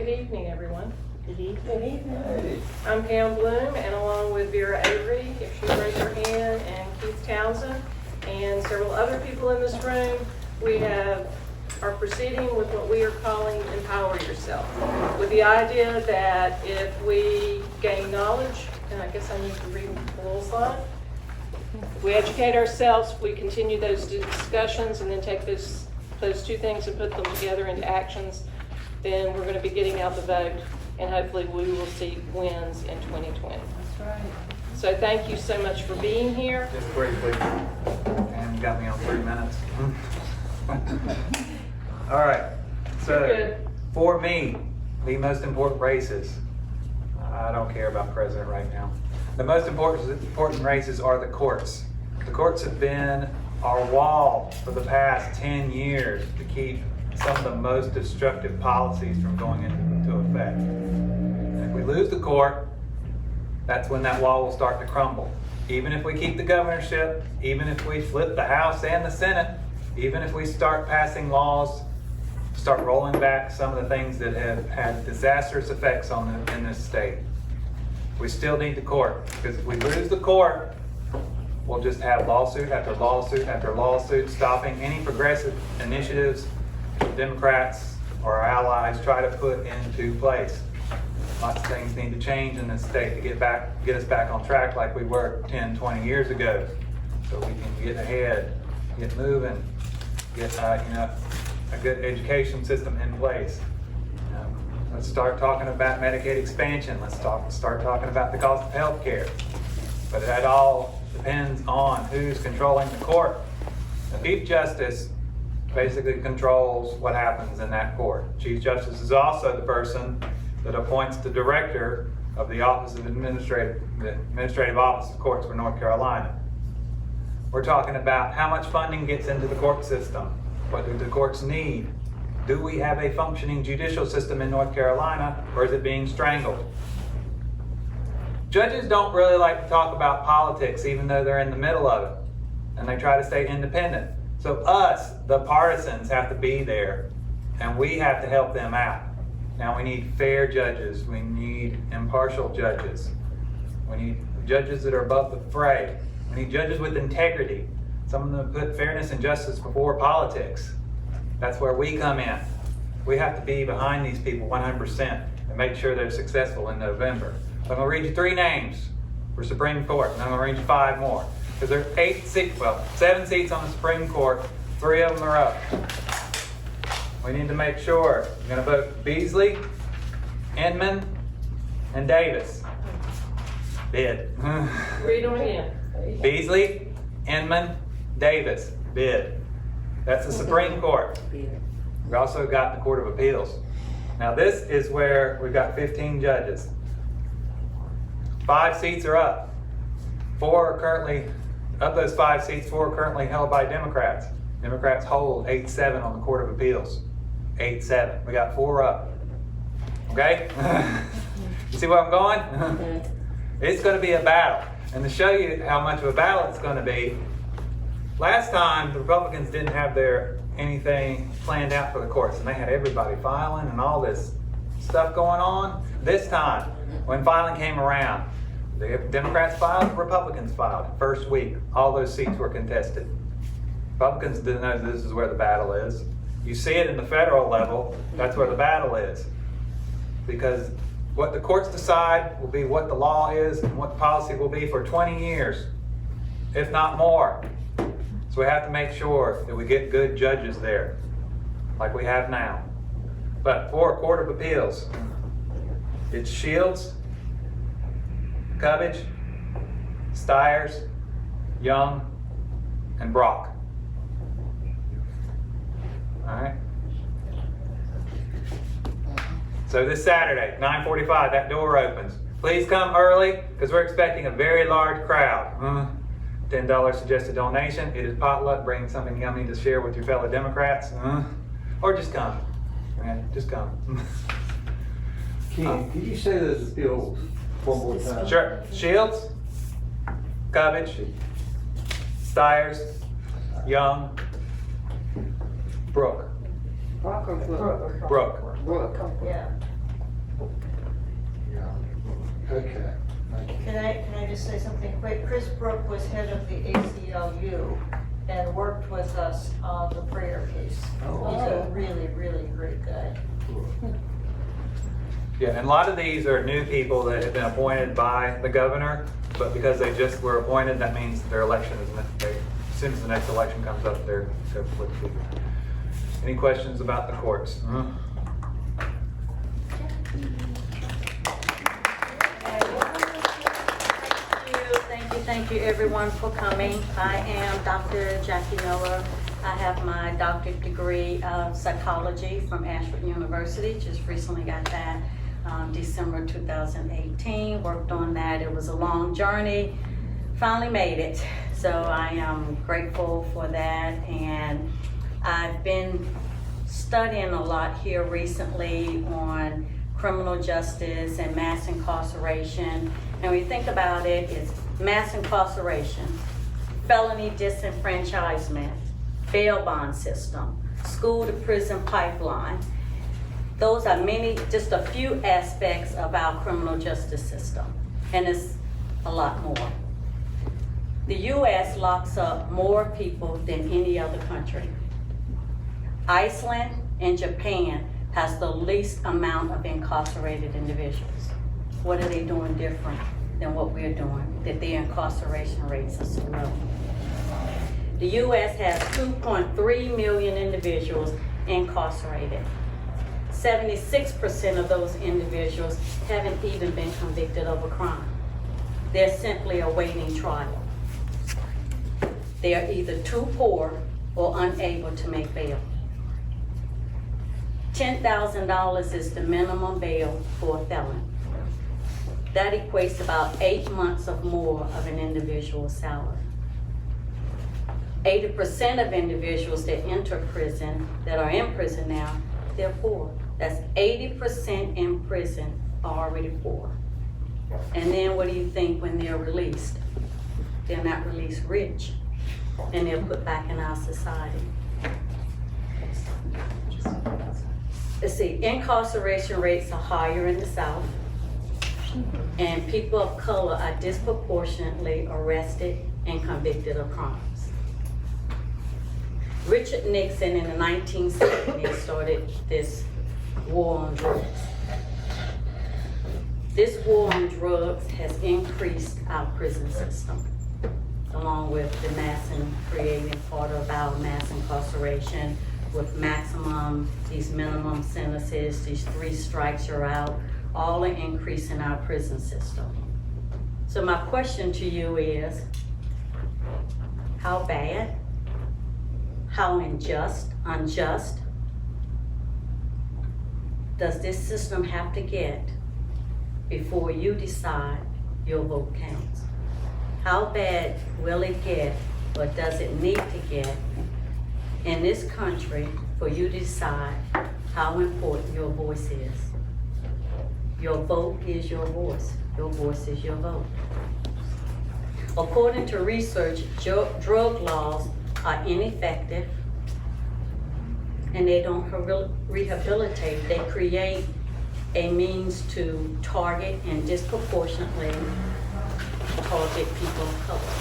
Good evening, everyone. Good evening. Good evening. Hey. I'm Pam Bloom, and along with Vera Avery, if she raise her hand, and Keith Townsend, and several other people in this room, we are proceeding with what we are calling Empower Yourself, with the idea that if we gain knowledge, and I guess I need to read the little slide, if we educate ourselves, we continue those discussions, and then take those two things and put them together into actions, then we're going to be getting out the vote, and hopefully we will see wins in 2020. That's right. So thank you so much for being here. Just briefly, and you got me on 3 minutes. All right, You're so good. for me, the most important races, I don't care about president right now. The most important races are the courts. The courts have been our wall for the past 10 years to keep some of the most destructive policies from going into effect. And if we lose the court, that's when that wall will start to crumble. Even if we keep the governorship, even if we flip the House and the Senate, even if we start passing laws, start rolling back some of the things that have had disastrous effects in this state, we still need the court. Because if we lose the court, we'll just have lawsuit after lawsuit after lawsuit stopping any progressive initiatives the Democrats or our allies try to put into place. Lots of things need to change in this state to get us back on track like we were 10, 20 years ago, so we can get ahead, get moving, get a good education system in place. Let's start talking about Medicaid expansion. Let's start talking about the cost of health care. But that all depends on who's controlling the court. The Chief Justice basically controls what happens in that court. Chief Justice is also the person that appoints the director of the Office of the Administrative Office of Courts for North Carolina. We're talking about how much funding gets into the court system. What do the courts need? Do we have a functioning judicial system in North Carolina, or is it being strangled? Judges don't really like to talk about politics, even though they're in the middle of it, and they try to stay independent. So us, the partisans, have to be there, and we have to help them out. Now we need fair judges. We need impartial judges. We need judges that are above the fray. We need judges with integrity. Someone that put fairness and justice before politics. That's where we come in. We have to be behind these people 100% and make sure they're successful in November. So I'm going to read you 3 names for Supreme Court, and I'm going to read you 5 more. Because there are 7 seats on the Supreme Court, 3 of them are up. We need to make sure we're going to vote Beasley, Inman, and Davis. Bid. Read them again. Beasley, Inman, Davis. Bid. That's the Supreme Court. We also got the Court of Appeals. Now this is where we've got 15 judges. 5 seats are up. 4 are currently, of those 5 seats, 4 are currently held by Democrats. Democrats hold 8-7 on the Court of Appeals. 8-7. We got 4 up. Okay? You see where I'm going? It's going to be a battle. And to show you how much of a battle it's going to be, last time the Republicans didn't have anything planned out for the courts, and they had everybody filing and all this stuff going on. This time, when filing came around, the Democrats filed, the Republicans filed. First week, all those seats were contested. Republicans didn't know this is where the battle is. You see it in the federal level, that's where the battle is. Because what the courts decide will be what the law is and what the policy will be for 20 years, if not more. So we have to make sure that we get good judges there, like we have now. But for Court of Appeals, it's Shields, Cubbage, Stiers, Young, and Brock. All right. So this Saturday, 9:45, that door opens. Please come early because we're expecting a very large crowd. $10 suggested donation. It is potluck. Bring something yummy to share with your fellow Democrats. Or just come. Okay, just come. Ken, could you say those appeals one more time? Sure. Shields, Cubbage, Stiers, Young, Brooke. Brock or Brooke? Brooke. Brooke. Yeah. Yeah. Okay, thank you. Can I just say something quick? Chris Brook was head of the ACLU and worked with us on the prayer case. Oh, He's a okay. really, really great guy. Yeah, and a lot of these are new people that have been appointed by the governor, but because they just were appointed, that means their election is, as soon as the next election comes up, they're with people. Any questions about the courts? Thank you everyone for coming. I am Dr. Jackie Miller. I have my doctorate degree of psychology from Ashford University. Just recently got that December 2018. Worked on that. It was a long journey. Finally made it. So I am grateful for that. And I've been studying a lot here recently on criminal justice and mass incarceration. And when you think about it, it's mass incarceration, felony disenfranchisement, bail bond system, school to prison pipeline. Those are just a few aspects of our criminal justice system, and it's a lot more. The U.S. locks up more people than any other country. Iceland and Japan has the least amount of incarcerated individuals. What are they doing different than what we're doing, that their incarceration rates are so low? The U.S. has 2.3 million individuals incarcerated. 76% of those individuals haven't even been convicted of a crime. They're simply awaiting trial. They are either too poor or unable to make bail. $10,000 is the minimum bail for a felon. That equates to about 8 months or more of an individual's salary. 80% of individuals that enter prison, that are in prison now, they're poor. That's 80% in prison are already poor. And then what do you think when they're released? They're not released rich, and they're put back in our society. Let's see, incarceration rates are higher in the South, and people of color are disproportionately arrested and convicted of crimes. Richard Nixon in the 1970s started this war on drugs. This war on drugs has increased our prison system, along with the creating part of our mass incarceration with these minimum sentences, these 3 strikes you're out, all are increasing our prison system. So my question to you is, how bad, how unjust does this system have to get before you decide your vote counts? How bad will it get, or does it need to get in this country for you to decide how important your voice is? Your vote is your voice. Your voice is your vote. According to research, drug laws are ineffective, and they don't rehabilitate. They create a means to target and disproportionately target people of color.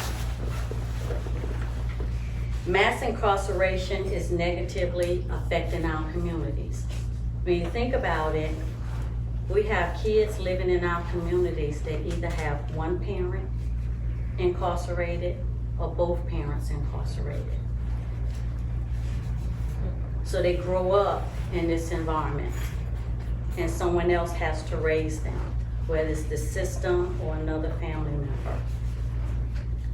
Mass incarceration is negatively affecting our communities. When you think about it, we have kids living in our communities that either have one parent incarcerated or both parents incarcerated. So they grow up in this environment, and someone else has to raise them, whether it's the system or another family member.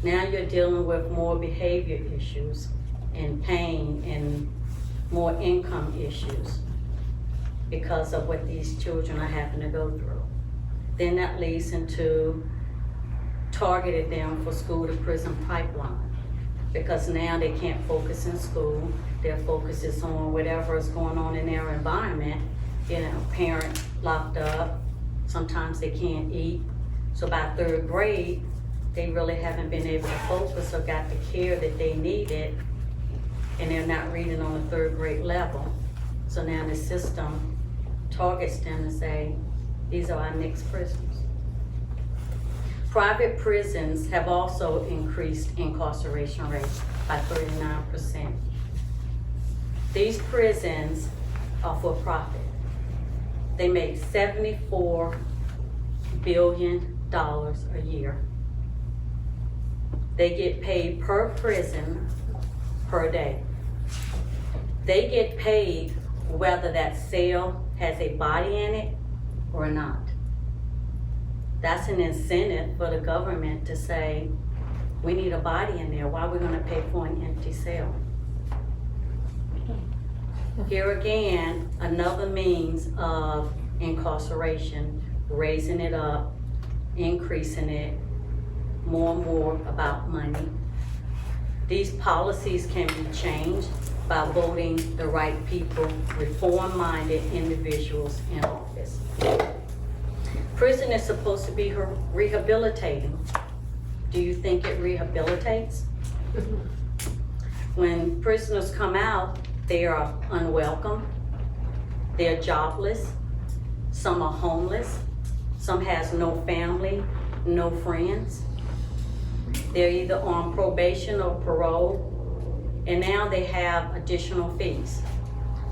Now you're dealing with more behavior issues and pain and more income issues because of what these children are having to go through. Then that leads into targeting them for school to prison pipeline, because now they can't focus in school. Their focus is on whatever is going on in their environment. Parent locked up, sometimes they can't eat. So by 3rd grade, they really haven't been able to focus or got the care that they needed, and they're not reading on a 3rd grade level. So now the system targets them and say, These are our next prisoners. Private prisons have also increased incarceration rates by 39%. These prisons are for profit. They make $74 billion a year. They get paid per prison per day. They get paid whether that cell has a body in it or not. That's an incentive for the government to say, we need a body in there. Why are we gonna pay for an empty cell? Here again, another means of incarceration, raising it up, increasing it, more and more about money. These policies can be changed by voting the right people, reform-minded individuals in office. Prison is supposed to be rehabilitating. Do you think it rehabilitates? When prisoners come out, they are unwelcome, they're jobless, some are homeless, some has no family, no friends. They're either on probation or parole, and now they have additional fees.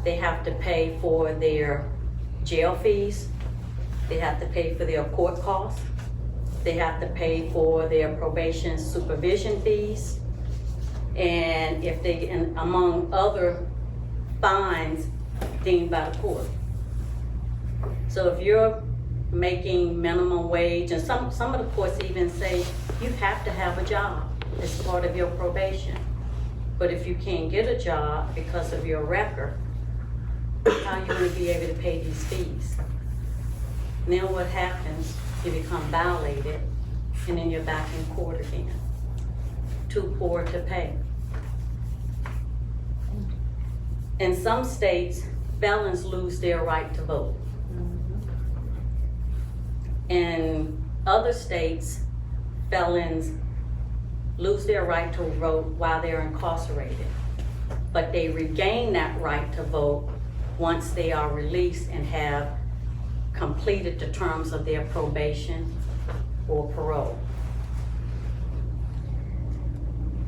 They have to pay for their jail fees, they have to pay for their court costs, they have to pay for their probation supervision fees, and if they, and among other fines deemed by the court. So if you're making minimum wage, and some of the courts even say you have to have a job as part of your probation. But if you can't get a job because of your record, how are you going to be able to pay these fees? Now what happens? You become violated, and then you're back in court again. Too poor to pay. In some states, felons lose their right to vote. In other states, felons lose their right to vote while they're incarcerated, but they regain that right to vote once they are released and have completed the terms of their probation or parole.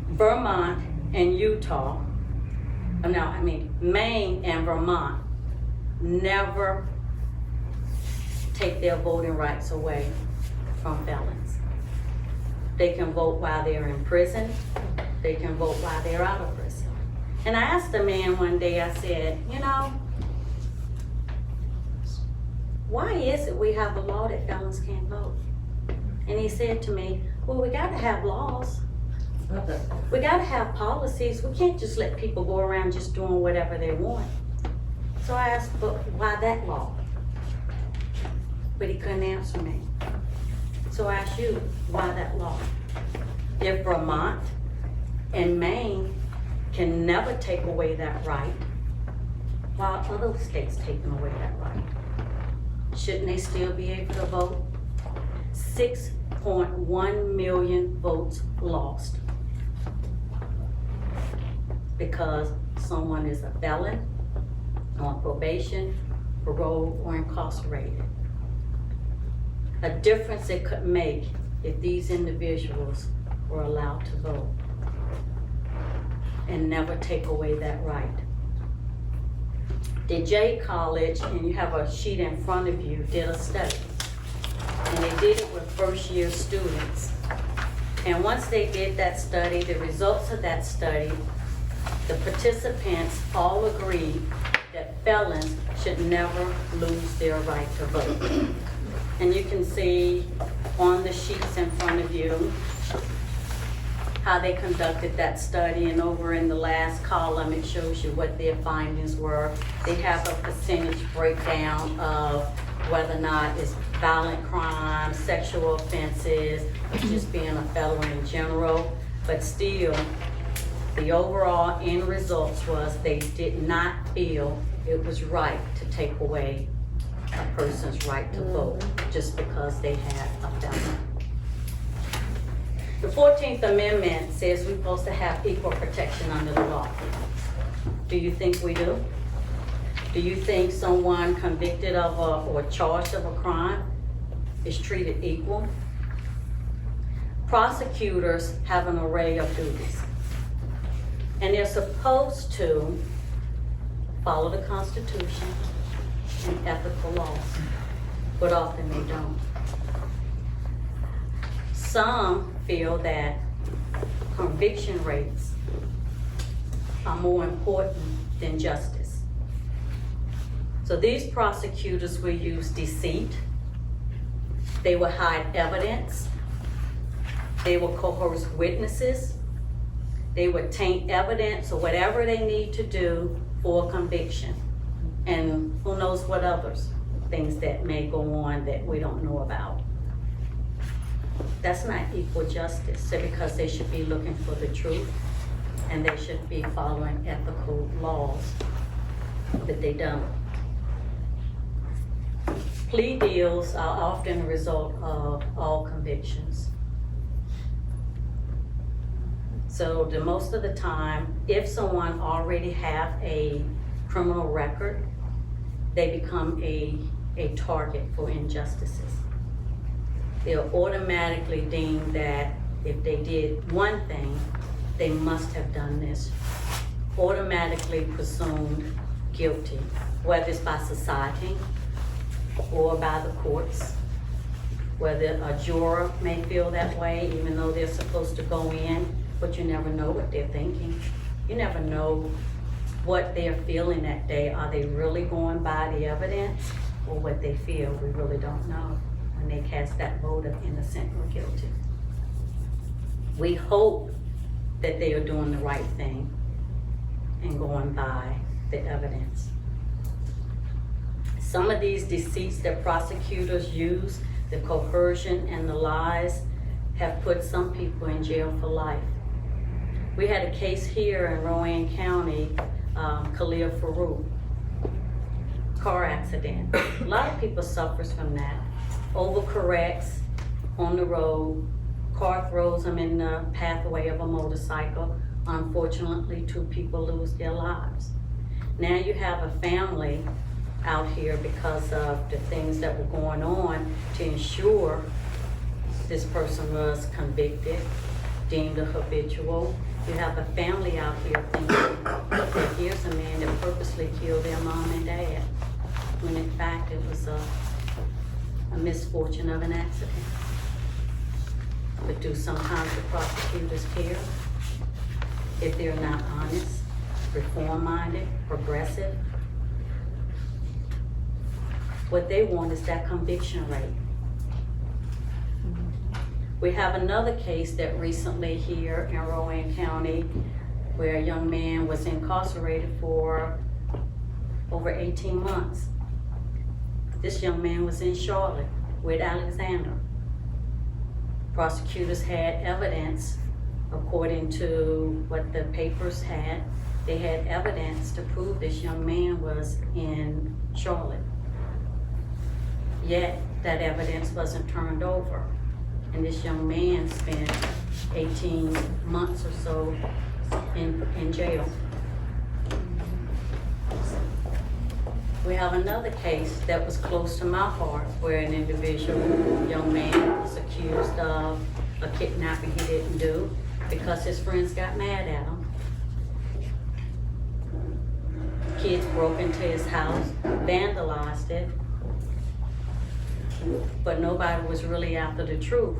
Vermont and Utah, Maine and Vermont never take their voting rights away from felons. They can vote while they're in prison. They can vote while they're out of prison. And I asked a man one day, I said, why is it we have a law that felons can't vote? And he said to me, well, we gotta have laws. We gotta have policies. We can't just let people go around just doing whatever they want. So I asked, but why that law? But he couldn't answer me. So I asked you, why that law? If Vermont and Maine can never take away that right, why are other states taking away that right? Shouldn't they still be able to vote? 6.1 million votes lost because someone is a felon, on probation, parole, or incarcerated. A difference it could make if these individuals were allowed to vote and never take away that right. The Jay College, and you have a sheet in front of you, did a study. And they did it with first-year students. And once they did that study, the results of that study, the participants all agreed that felons should never lose their right to vote. And you can see on the sheets in front of you how they conducted that study, and over in the last column it shows you what their findings were. They have a percentage breakdown of whether or not it's violent crimes, sexual offenses, or just being a felon in general. But still, the overall end results was they did not feel it was right to take away a person's right to vote just because they had a felony. The 14th Amendment says we're supposed to have equal protection under the law. Do you think we do? Do you think someone convicted of or charged of a crime is treated equal? Prosecutors have an array of duties, and they're supposed to follow the Constitution and ethical laws, but often they don't. Some feel that conviction rates are more important than justice. So these prosecutors will use deceit, they will hide evidence, they will coerce witnesses, they will taint evidence or whatever they need to do for a conviction. And who knows what others, things that may go on that we don't know about. That's not equal justice, so because they should be looking for the truth and they should be following ethical laws, but they don't. Plea deals are often a result of all convictions. So the most of the time, if someone already have a criminal record, they become a target for injustices. They're automatically deemed that if they did one thing, they must have done this. Automatically presumed guilty, whether it's by society or by the courts. Whether a juror may feel that way, even though they're supposed to go in, but you never know what they're thinking. You never know what they're feeling that day. Are they really going by the evidence or what they feel? We really don't know when they cast that vote of innocent or guilty. We hope that they are doing the right thing and going by the evidence. Some of these deceits that prosecutors use, the coercion and the lies, have put some people in jail for life. We had a case here in Rowan County, Khalil Farouk, car accident. A lot of people suffers from that. Overcorrects on the road, car throws them in the pathway of a motorcycle. Unfortunately, 2 people lose their lives. Now you have a family out here because of the things that were going on to ensure this person was convicted, deemed a habitual. You have a family out here thinking that here's a man that purposely killed their mom and dad, when in fact it was a misfortune of an accident. But do sometimes the prosecutors care if they're not honest, reform-minded, progressive? What they want is that conviction rate. We have another case that recently here in Rowan County where a young man was incarcerated for over 18 months. This young man was in Charlotte with Alexander. Prosecutors had evidence, according to what the papers had, they had evidence to prove this young man was in Charlotte. Yet that evidence wasn't turned over. And this young man spent 18 months or so in jail. We have another case that was close to my heart where an individual, young man, was accused of a kidnapping he didn't do because his friends got mad at him. Kids broke into his house, vandalized it, but nobody was really after the truth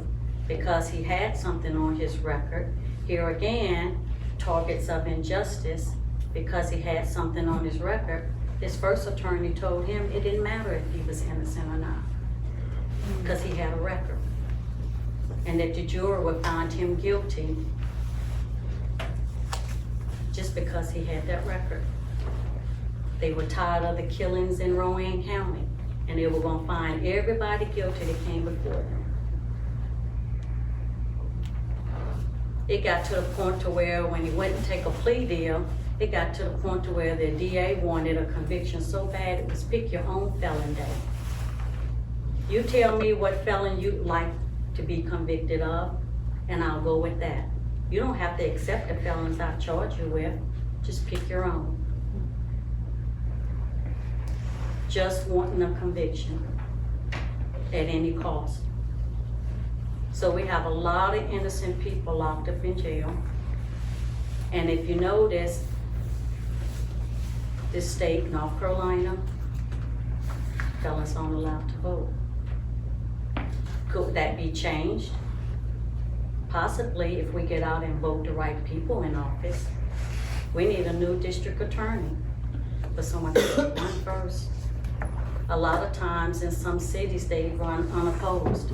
because he had something on his record. Here again, targets of injustice because he had something on his record. His first attorney told him it didn't matter if he was innocent or not because he had a record, and that the jury would find him guilty just because he had that record. They were tired of the killings in Rowan County, and they were gonna find everybody guilty that came before them. It got to the point to where when he went to take a plea deal, it got to the point to where the DA wanted a conviction so bad it was pick your own felon day. You tell me what felon you'd like to be convicted of, and I'll go with that. You don't have to accept the felons I charge you with, just pick your own. just wanting a conviction at any cost. So we have a lot of innocent people locked up in jail. And if you notice, this state, North Carolina, felons aren't allowed to vote. Could that be changed? Possibly, if we get out and vote the right people in office. We need a new district attorney, but someone has to run first. A lot of times in some cities, they run unopposed.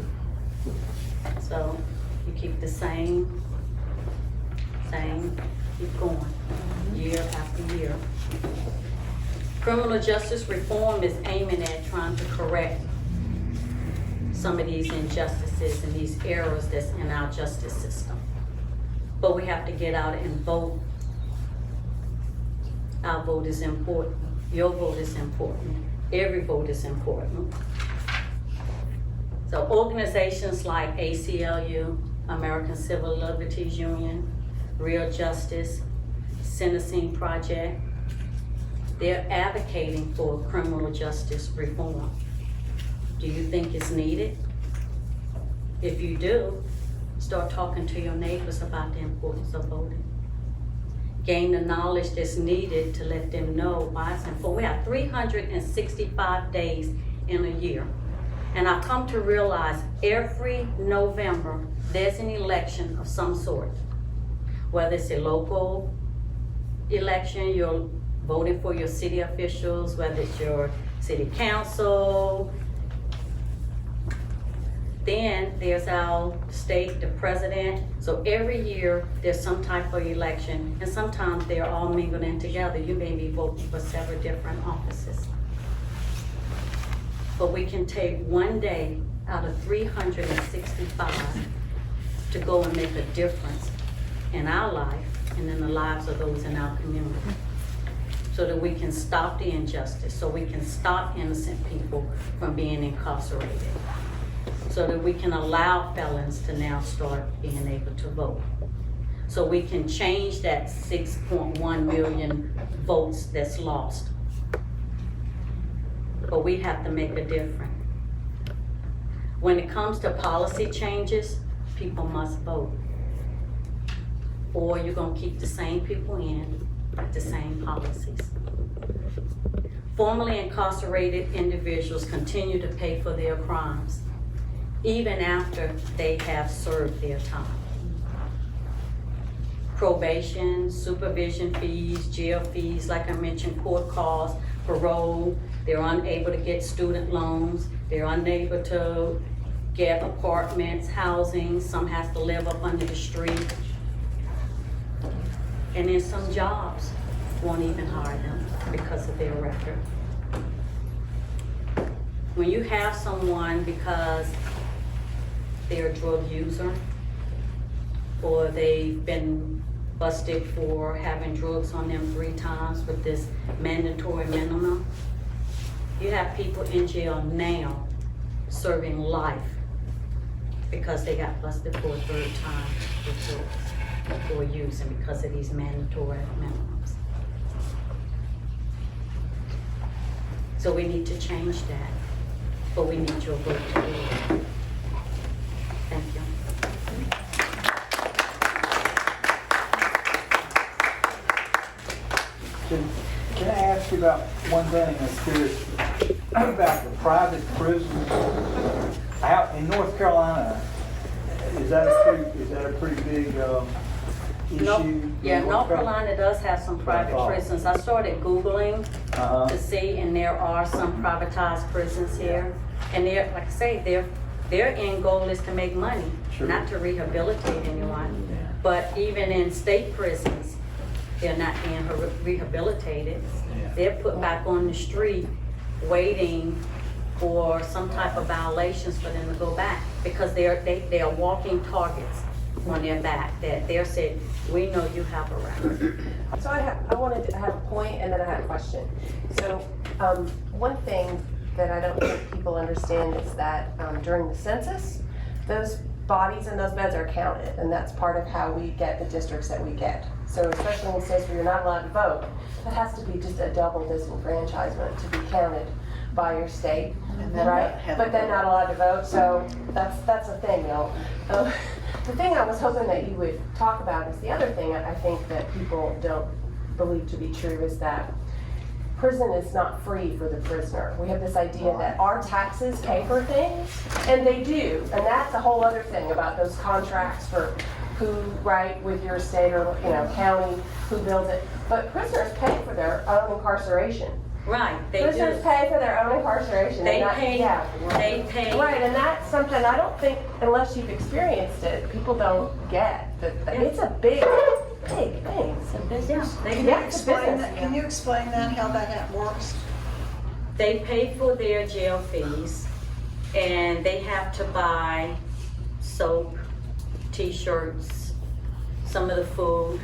So you keep the same, keep going, year after year. Criminal justice reform is aiming at trying to correct some of these injustices and these errors that's in our justice system. But we have to get out and vote. Our vote is important. Your vote is important. Every vote is important. So organizations like ACLU, American Civil Liberties Union, Real Justice, Sentencing Project, they're advocating for criminal justice reform. Do you think it's needed? If you do, start talking to your neighbors about the importance of voting. Gain the knowledge that's needed to let them know why it's important. We have 365 days in a year. And I've come to realize every November, there's an election of some sort. Whether it's a local election, you're voting for your city officials, whether it's your city council. Then there's our state, the president. So every year there's some type of election, and sometimes they're all mingled in together. You may be voting for several different offices. But we can take one day out of 365 to go and make a difference in our life and in the lives of those in our community, so that we can stop the injustice, so we can stop innocent people from being incarcerated, so that we can allow felons to now start being able to vote. So we can change that 6.1 million votes that's lost. But we have to make a difference. When it comes to policy changes, people must vote. Or you're gonna keep the same people in with the same policies. Formerly incarcerated individuals continue to pay for their crimes, even after they have served their time. Probation, supervision fees, jail fees, like I mentioned, court costs, parole, they're unable to get student loans, they're unable to get apartments, housing, some has to live up under the street. And then some jobs won't even hire them because of their record. When you have someone because they're a drug user, or they've been busted for having drugs on them 3 times with this mandatory minimum, you have people in jail now serving life because they got busted for a 3rd time with drugs for using because of these mandatory minimums. So we need to change that, but we need your vote to do it. Thank you. Can I ask you about one thing? I'm curious about the private prisons out in North Carolina. Is that a pretty big issue? Yeah, North Carolina does have some private prisons. I started Googling to see, and there are some privatized prisons here. And they're, like I say, their end goal is to make money, not to rehabilitate anyone. But even in state prisons, they're not being rehabilitated. They're put back on the street waiting for some type of violations for them to go back, because they are walking targets on their back that they're saying, we know you have a record. So I wanted to have a point and then I had a question. So one thing that I don't think people understand is that during the census, those bodies and those beds are counted, and that's part of how we get the districts that we get. So especially in states where you're not allowed to vote, that has to be just a double disenfranchisement to be counted by your state, And then right? not have But a then vote. not allowed to vote, so that's a thing, though. The thing I was hoping that you would talk about is the other thing I think that people don't believe to be true is that prison is not free for the prisoner. We have this idea that our taxes pay for things, and they do. And that's a whole other thing about those contracts for who, right, with your state or, county, who builds it. But prisoners pay for their own incarceration. Right, they Prisoners do. pay for their own incarceration. They and that- pay, yeah. they pay. Right, and that's something I don't think, unless you've experienced it, people don't get. That it's a big thing. It's a business. They Yeah, pay. it's a business. Can you explain that, how that works? They pay for their jail fees, and they have to buy soap, t-shirts, some of the food.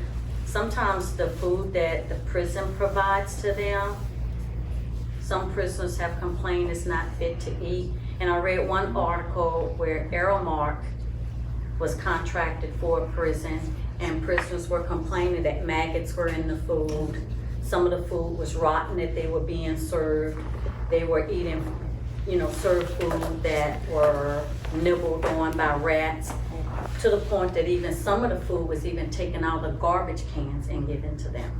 Sometimes the food that the prison provides to them, some prisoners have complained it's not fit to eat. And I read one article where Aramark was contracted for a prison, and prisoners were complaining that maggots were in the food. Some of the food was rotten that they were being served. They were eating, served food that were nibbled on by rats, to the point that even some of the food was even taken out of the garbage cans and given to them.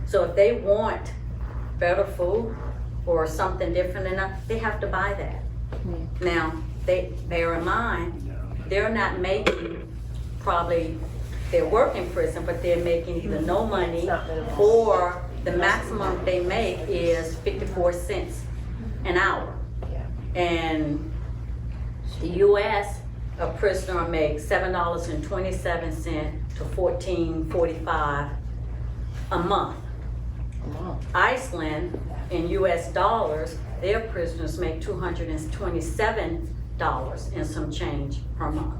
So if they want better food or something different than that, they have to buy that. Now, they bear in mind, they're not making they're working prison, but they're making either no money or the maximum they make is 54 cents an hour. And the US, a prisoner makes $7.27 to $14.45 a month. Iceland, in US dollars, their prisoners make $227 and some change per month.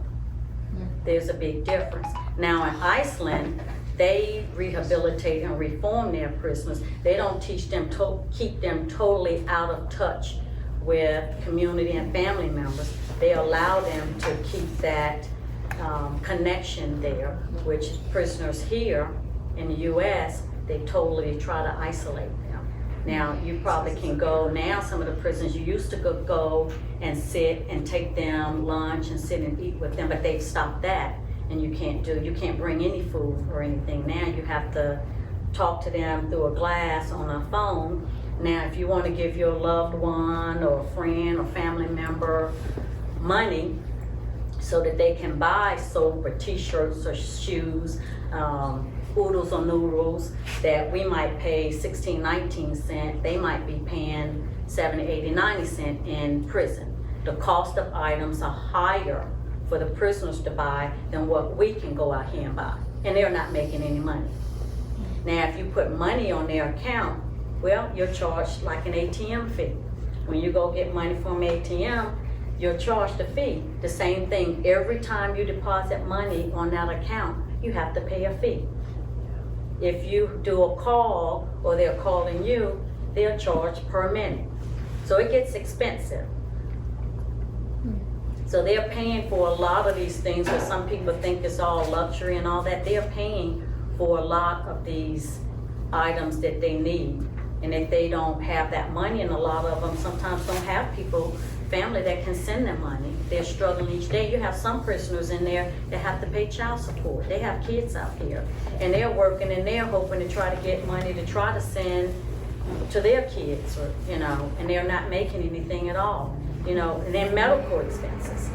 There's a big difference. Now in Iceland, they rehabilitate and reform their prisoners. They don't teach them keep them totally out of touch with community and family members. They allow them to keep that connection there, which prisoners here in the US, they totally try to isolate them. Now, you probably can go now, some of the prisons, you used to go and sit and take them lunch and sit and eat with them, but they've stopped that. And you can't bring any food or anything now. You have to talk to them through a glass on a phone. Now, if you want to give your loved one or a friend or family member money so that they can buy soap or t-shirts or shoes, oodles or noodles that we might pay 16, 19 cents, they might be paying 70, 80, 90 cents in prison. The cost of items are higher for the prisoners to buy than what we can go out here and buy. And they're not making any money. Now, if you put money on their account, well, you're charged like an ATM fee. When you go get money from an ATM, you're charged a fee. The same thing, every time you deposit money on that account, you have to pay a fee. If you do a call or they're calling you, they're charged per minute. So it gets expensive. So they're paying for a lot of these things, but some people think it's all luxury and all that. They're paying for a lot of these items that they need. And if they don't have that money, and a lot of them sometimes don't have family that can send them money. They're struggling each day. You have some prisoners in there that have to pay child support. They have kids out here, and they're working and they're hoping to try to get money to try to send to their kids, or and they're not making anything at all. And then medical expenses.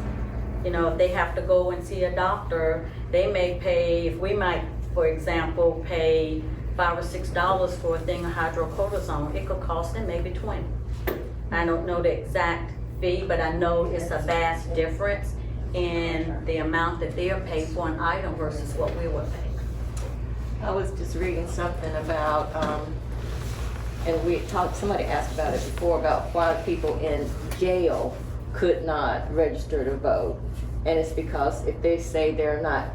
If they have to go and see a doctor, they may pay. If we might, for example, pay $5 or $6 for a thing of hydrocortisone, it could cost them maybe $20. I don't know the exact fee, but I know it's a vast difference in the amount that they're paid for an item versus what we were paid. I was just reading something about, and somebody asked about it before, about why people in jail could not register to vote. And it's because if they say they're not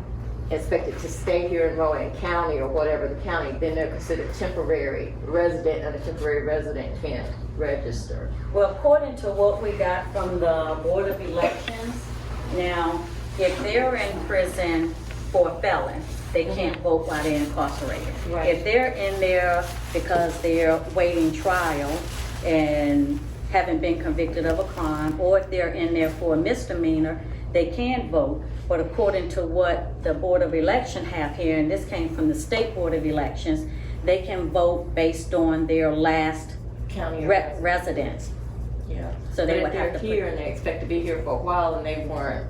expected to stay here in Rowan County or whatever the county, then they're considered temporary resident, and a temporary resident can't register. Well, according to what we got from the Board of Elections, now, if they're in prison for a felon, they can't vote while they're incarcerated. Right. If they're in there because they're waiting trial and haven't been convicted of a crime, or if they're in there for a misdemeanor, they can vote. But according to what the Board of Election have here, and this came from the State Board of Elections, they can vote based on their last County residence. Yeah. So they But would if have they're to here and they expect to be here for a while and they weren't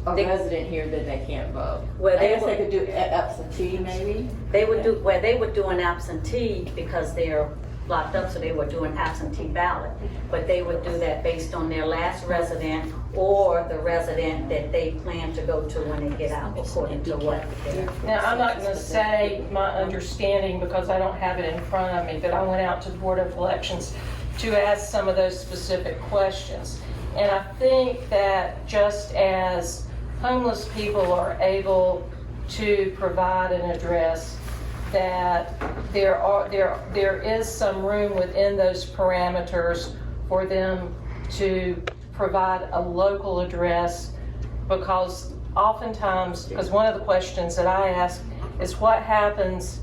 a They- resident here, then they can't vote. Well, I they guess would- they could do absentee maybe. They would do an absentee because they're locked up, so they would do an absentee ballot. But they would do that based on their last resident or the resident that they plan to go to when they get out, according to what they're. Now, I'm not gonna say my understanding because I don't have it in front of me, but I went out to the Board of Elections to ask some of those specific questions. And I think that just as homeless people are able to provide an address, that there is some room within those parameters for them to provide a local address, because oftentimes, because one of the questions that I ask is what happens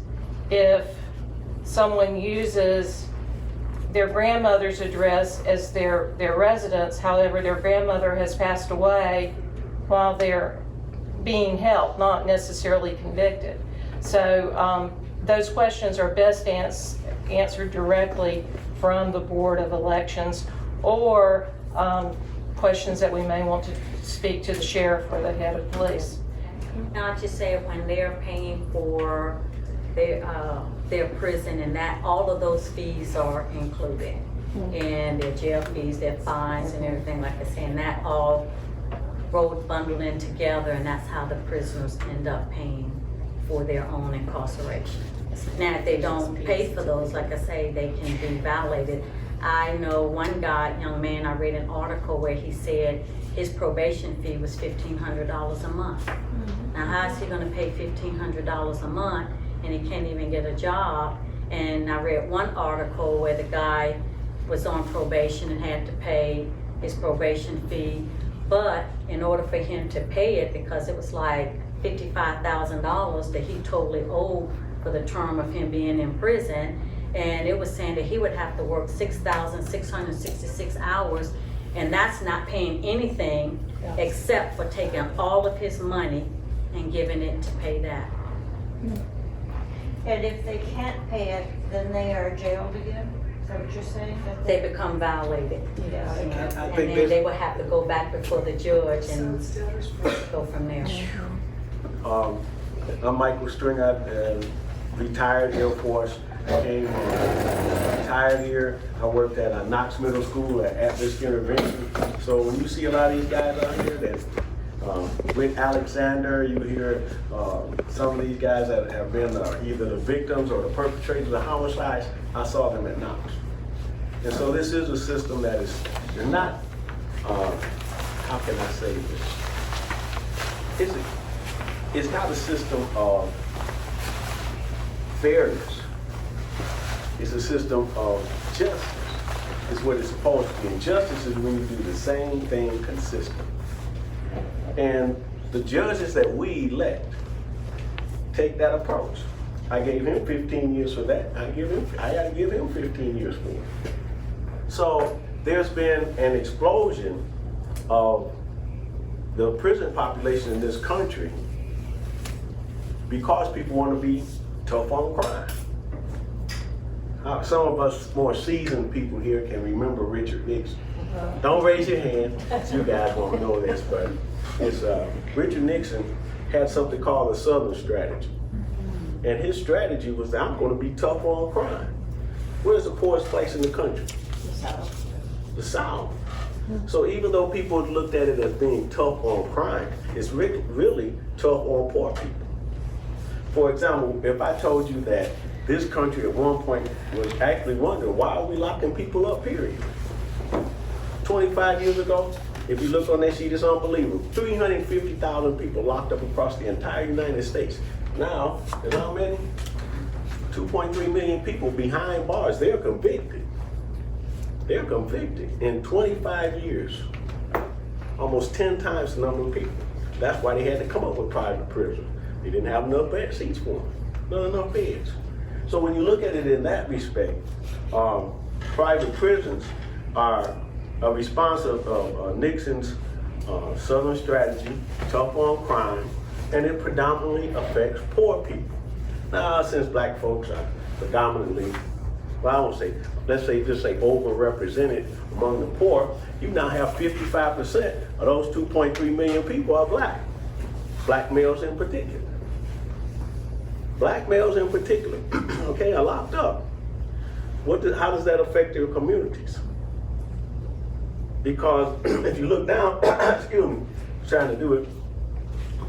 if someone uses their grandmother's address as their residence, however, their grandmother has passed away while they're being held, not necessarily convicted. So those questions are best answered directly from the Board of Elections, or questions that we may want to speak to the sheriff or the head of police. Not just say when they're paying for their prison, and that all of those fees are included, and their jail fees, their fines, and everything, like I said, and that all rolled bundled in together, and that's how the prisoners end up paying for their own incarceration. Now, if they don't pay for those, like I say, they can be violated. I know one young man, I read an article where he said his probation fee was $1,500 a month. Now, how is he gonna pay $1,500 a month and he can't even get a job? And I read one article where the guy was on probation and had to pay his probation fee, but in order for him to pay it, because it was like $55,000 that he totally owed for the term of him being in prison, and it was saying that he would have to work 6,666 hours, and that's not paying anything except for taking all of his money and giving it to pay that. And if they can't pay it, then they are jailed again? Is that what you're saying? That They become violated. Yeah. And think then they would have to go back before the judge and go from there. I'm Michael Stringer, retired Air Force. I came retired here. I worked at Knox Middle School at At-Risk Intervention. So when you see a lot of these guys out here that with Alexander, you hear some of these guys that have been either the victims or the perpetrators of homicides. I saw them at Knox. And so this is a system that is not, how can I say this? It's not a system of fairness. It's a system of justice. It's what it's supposed to be. And justice is when you do the same thing consistently. And the judges that we elect take that approach. I gave him 15 years for that. I gotta give him 15 years for it. So there's been an explosion of the prison population in this country because people want to be tough on crime. Some of us more seasoned people here can remember Richard Nixon. Don't raise your hand, you guys won't know this, but it's Richard Nixon had something called the Southern Strategy. And his strategy was that I'm going to be tough on crime. Where's the poorest place in the country? The South. The South. So even though people looked at it as being tough on crime, it's really tough on poor people. For example, if I told you that this country at one point was actually wondering, why are we locking people up, period? 25 years ago, if you look on that sheet, it's unbelievable. 350,000 people locked up across the entire United States. Now, there's how many? 2.3 million people behind bars. They're convicted. They're convicted in 25 years. Almost 10 times the number of people. That's why they had to come up with private prison. They didn't have enough bed seats for them. Not enough beds. So when you look at it in that respect, private prisons are a response of Nixon's Southern strategy, tough on crime, and it predominantly affects poor people. Now, since black folks are predominantly, well, I won't say, let's say, just say overrepresented among the poor, you now have 55% of those 2.3 million people are black. Black males in particular. Black males in particular, okay, are locked up. How does that affect their communities? Because if you look down, excuse me, trying to do it,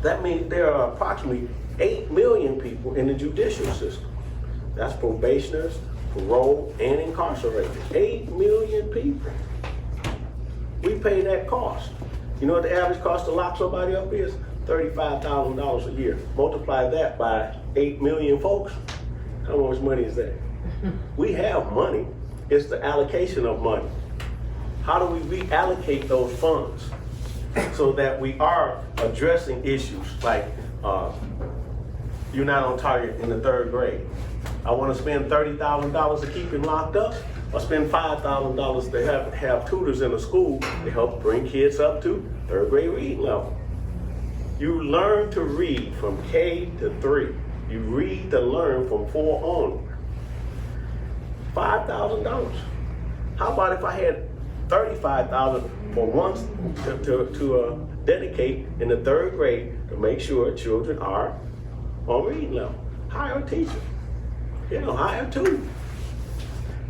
that means there are approximately 8 million people in the judicial system. That's probationers, parole, and incarcerated. 8 million people. We pay that cost. You know what the average cost to lock somebody up is? $35,000 a year. Multiply that by 8 million folks. How much money is that? We have money. It's the allocation of money. How do we reallocate those funds so that we are addressing issues like you're not on target in the 3rd grade? I want to spend $30,000 to keep him locked up, or spend $5,000 to have tutors in the school to help bring kids up to 3rd grade reading level. You learn to read from K to 3. You read to learn from 4 on. $5,000. How about if I had $35,000 for once to dedicate in the 3rd grade to make sure children are on reading level? Hire a teacher. You know, hire 2.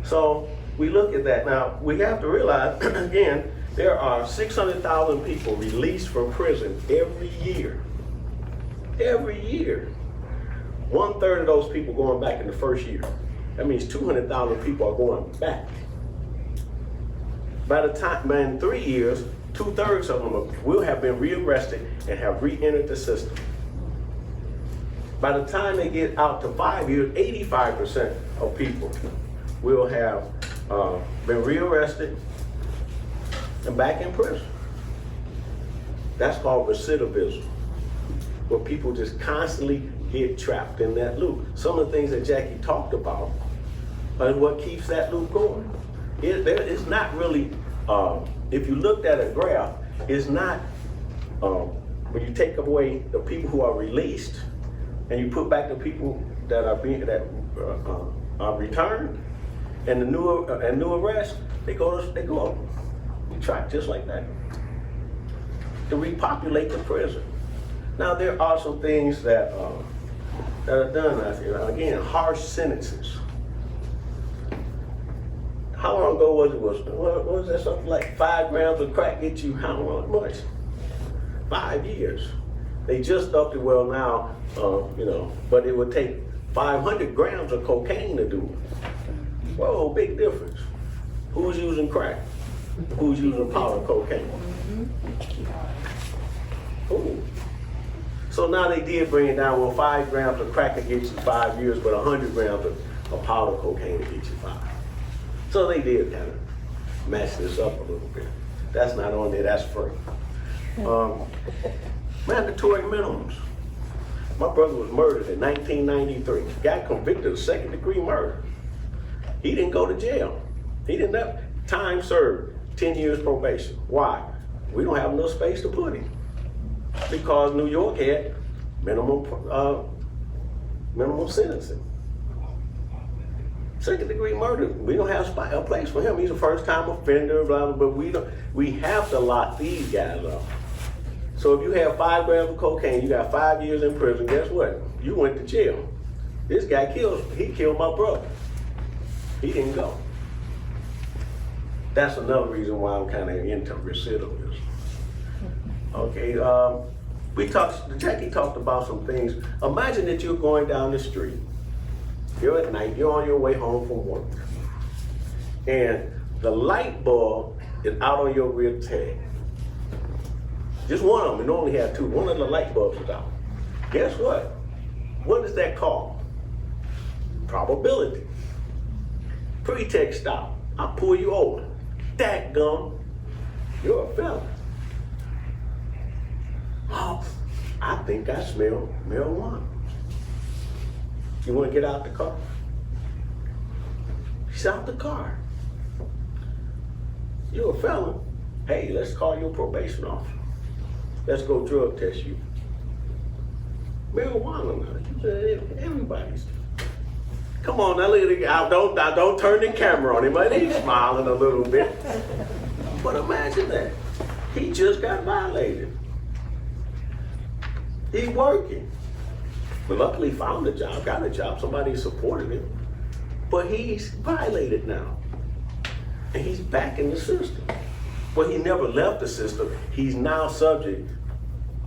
So we look at that. Now, we have to realize, again, there are 600,000 people released from prison every year. Every year. 1/3 of those people going back in the first year. That means 200,000 people are going back. By the time, in 3 years, 2/3 of them will have been rearrested and have re-entered the system. By the time they get out to 5 years, 85% of people will have been rearrested and back in prison. That's called recidivism, where people just constantly get trapped in that loop. Some of the things that Jackie talked about are what keeps that loop going. It's not really, if you looked at a graph, it's not, when you take away the people who are released and you put back the people that are returned, and the new arrests, they go up. You track just like that to repopulate the prison. Now there are some things that are done out here. Again, harsh sentences. How long ago was that something like 5 grams of crack get you how much? 5 years. They just upped it well now, but it would take 500 grams of cocaine to do it. Whoa, big difference. Who's using crack? Who's using powder cocaine? Ooh. So now they did bring it down. Well, 5 grams of crack will get you 5 years, but 100 grams of powder cocaine will get you 5. So they did kind of match this up a little bit. That's not on there, that's free. Mandatory minimums. My brother was murdered in 1993. Got convicted of 2nd-degree murder. He didn't go to jail. He didn't have time served, 10 years probation. Why? We don't have enough space to put him. Because New York had minimum sentencing. 2nd-degree murder, we don't have a place for him. He's a first-time offender, blah, blah, but we have to lock these guys up. So if you have 5 grams of cocaine, you got 5 years in prison, guess what? You went to jail. This guy killed my brother. He didn't go. That's another reason why I'm kind of into recidivism. Okay, Jackie talked about some things. Imagine that you're going down the street. You're at night, you're on your way home from work. And the light bulb is out on your rear tag. Just one of them, and only have 2. One of the light bulbs is out. Guess what? What is that called? Probability. Pretext stop. I'll pull you over. Dadgum, you're a felon. Oh, I think I smell marijuana. You want to get out the car? She's out the car. you're a felon. Hey, let's call your probation officer. Let's go drug test you. Marijuana, everybody's. Come on, now look at the guy. Don't turn the camera on him, but he's smiling a little bit. But imagine that. He just got violated. He's working. But luckily found a job, got a job, somebody supported him. But he's violated now. And he's back in the system. Well, he never left the system. He's now subject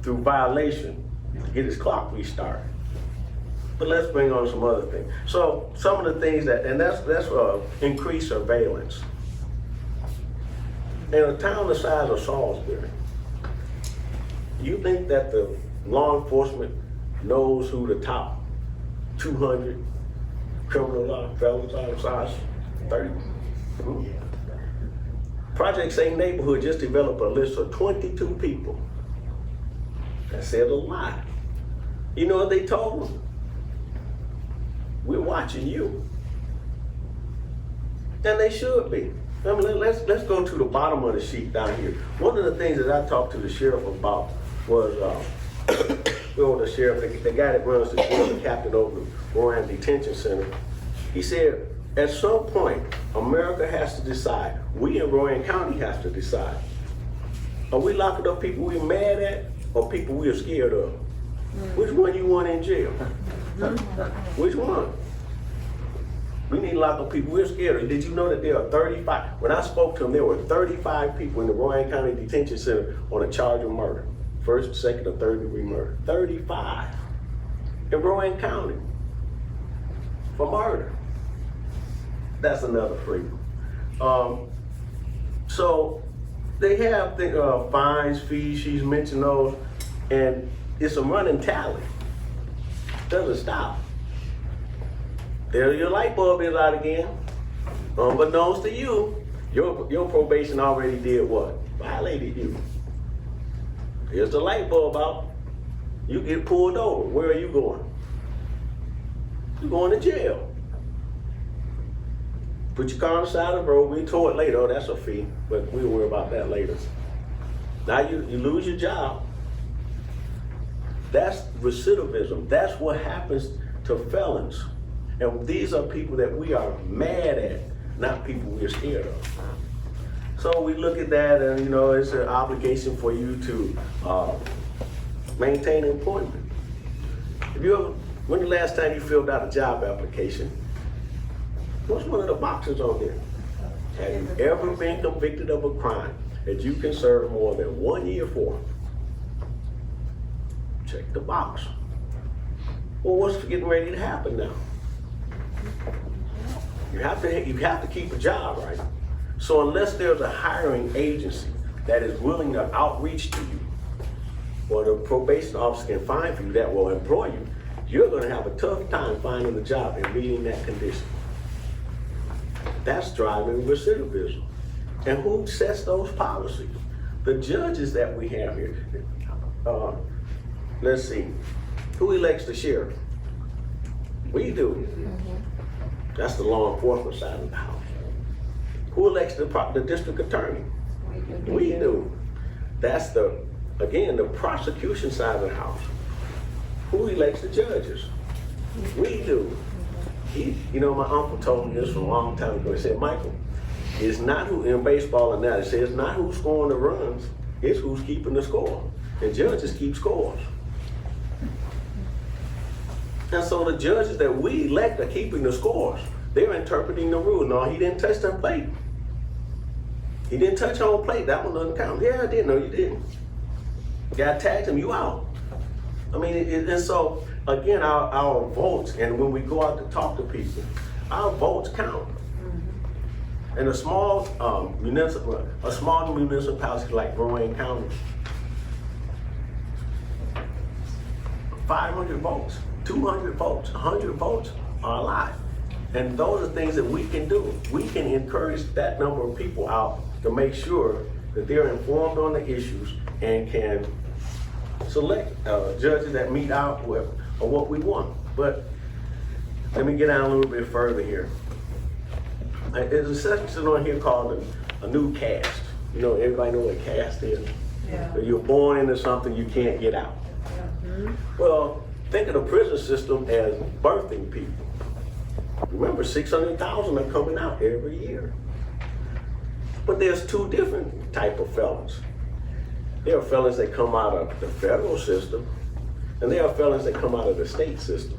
through violation to get his clock restarted. But let's bring on some other things. So some of the things that's increased surveillance. In a town the size of Salisbury, you think that the law enforcement knows who the top 200 criminal law felons are size 30? Project Safe Neighborhood just developed a list of 22 people. That said a lot. You know what they told them? We're watching you. And they should be. I mean, let's go to the bottom of the sheet down here. One of the things that I talked to the sheriff about was, the sheriff, the guy that runs the jail, the captain over the Rowan Detention Center. He said, at some point, America has to decide. We in Rowan County have to decide. Are we locking up people we're mad at or people we're scared of? Which one you want in jail? Which one? We need to lock up people we're scared of. Did you know that there are 35? When I spoke to them, there were 35 people in the Rowan County Detention Center on a charge of murder. First, second, or third degree murder. 35 in Rowan County for murder. That's another freedom. So they have fines, fees, she's mentioned those, and it's a running tally. Doesn't stop. There your light bulb is out again. Unbeknownst to you, your probation already did what? Violated you. Here's the light bulb out. You get pulled over. Where are you going? You're going to jail. Put your car on the side of the road. We tow it later. Oh, that's a fee, but we'll worry about that later. Now you lose your job. That's recidivism. That's what happens to felons. And these are people that we are mad at, not people we're scared of. So we look at that and, it's an obligation for you to maintain employment. When the last time you filled out a job application, what's one of the boxes on there? Have you ever been convicted of a crime that you can serve more than 1 year for? Check the box. Well, what's getting ready to happen now? You have to keep a job, right? So unless there's a hiring agency that is willing to outreach to you, or the probation officer can find for you that will employ you, you're going to have a tough time finding a job and meeting that condition. That's driving recidivism. And who sets those policies? The judges that we have here. Let's see. Who elects the sheriff? We do. That's the law enforcement side of the house. Who elects the district attorney? We do. That's the prosecution side of the house. Who elects the judges? We do. My uncle told me this from a long time ago. He said, Michael, it's not who, in baseball analogy, it's not who's scoring the runs, it's who's keeping the score. And judges keep scores. And so the judges that we elect are keeping the scores. They're interpreting the rule. No, he didn't touch that plate. He didn't touch home plate. That one doesn't count. Yeah, I did. No, you didn't. Got tagged him, you out. I mean, and so, again, our votes, and when we go out to talk to people, our votes count. And a small municipality like Rowan County, 500 votes, 200 votes, 100 votes are a lot. And those are things that we can do. We can encourage that number of people out to make sure that they're informed on the issues and can select judges that meet out with or what we want. But let me get down a little bit further here. There's a section on here called a new caste. You know, everybody know what caste is? Yeah. You're born into something you can't get out. Well, think of the prison system as birthing people. Remember, 600,000 are coming out every year. But there's two different type of felons. There are felons that come out of the federal system, and there are felons that come out of the state system.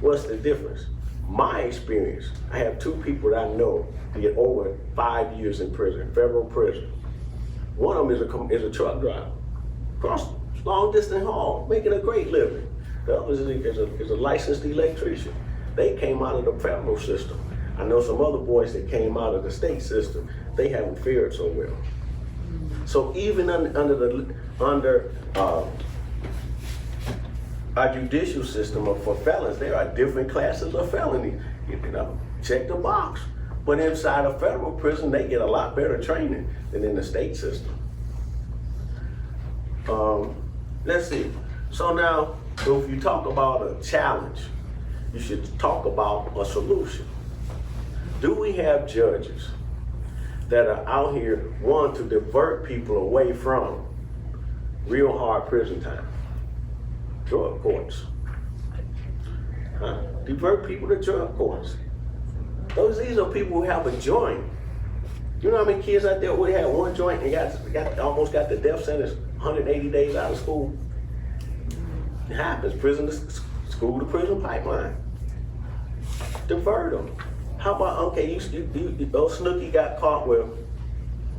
What's the difference? My experience, I have two people that I know that get over 5 years in prison, federal prison. One of them is a truck driver, across long distance haul, making a great living. The other is a licensed electrician. They came out of the federal system. I know some other boys that came out of the state system. They haven't fared so well. So even under our judicial system for felons, there are different classes of felony. You know, check the box. But inside a federal prison, they get a lot better training than in the state system. Let's see. So now, if you talk about a challenge, you should talk about a solution. Do we have judges that are out here wanting to divert people away from real hard prison time? Drug courts. Divert people to drug courts. These are people who have a joint. You know how many kids out there who had one joint and almost got the death sentence, 180 days out of school? It happens, prison to school to prison pipeline. Divert them. How about, okay, Snooki got caught with,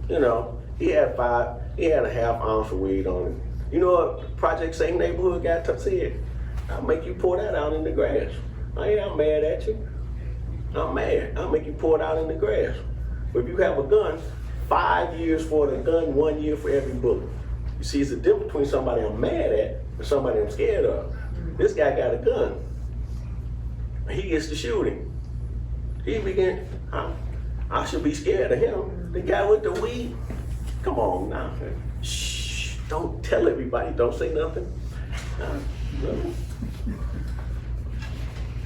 you know, he had a half ounce of weed on him. You know what Project Safe Neighborhood guy said? I'll make you pour that out in the grass. I ain't mad at you. I'm mad. I'll make you pour it out in the grass. But if you have a gun, 5 years for the gun, 1 year for every bullet. You see, it's the difference between somebody I'm mad at and somebody I'm scared of. This guy got a gun. He gets to shoot him. I should be scared of him. The guy with the weed, come on now. Shh, don't tell everybody, don't say nothing. Really?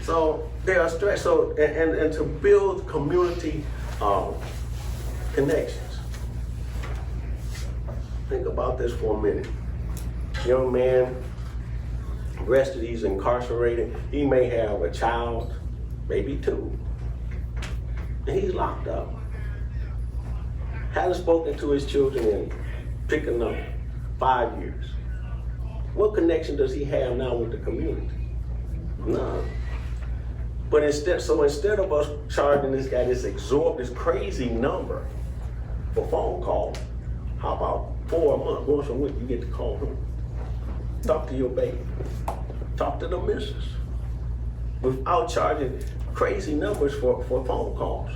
So there are stress, and to build community connections. Think about this for a minute. Young man, arrested, he's incarcerated. He may have a child, maybe two. And he's locked up. Hasn't spoken to his children in, pick a number, 5 years. What connection does he have now with the community? None. But instead of us charging this guy this crazy number for phone calls, how about 4 a month, once a week, you get to call him. Talk to your baby. Talk to the missus. Without charging crazy numbers for phone calls.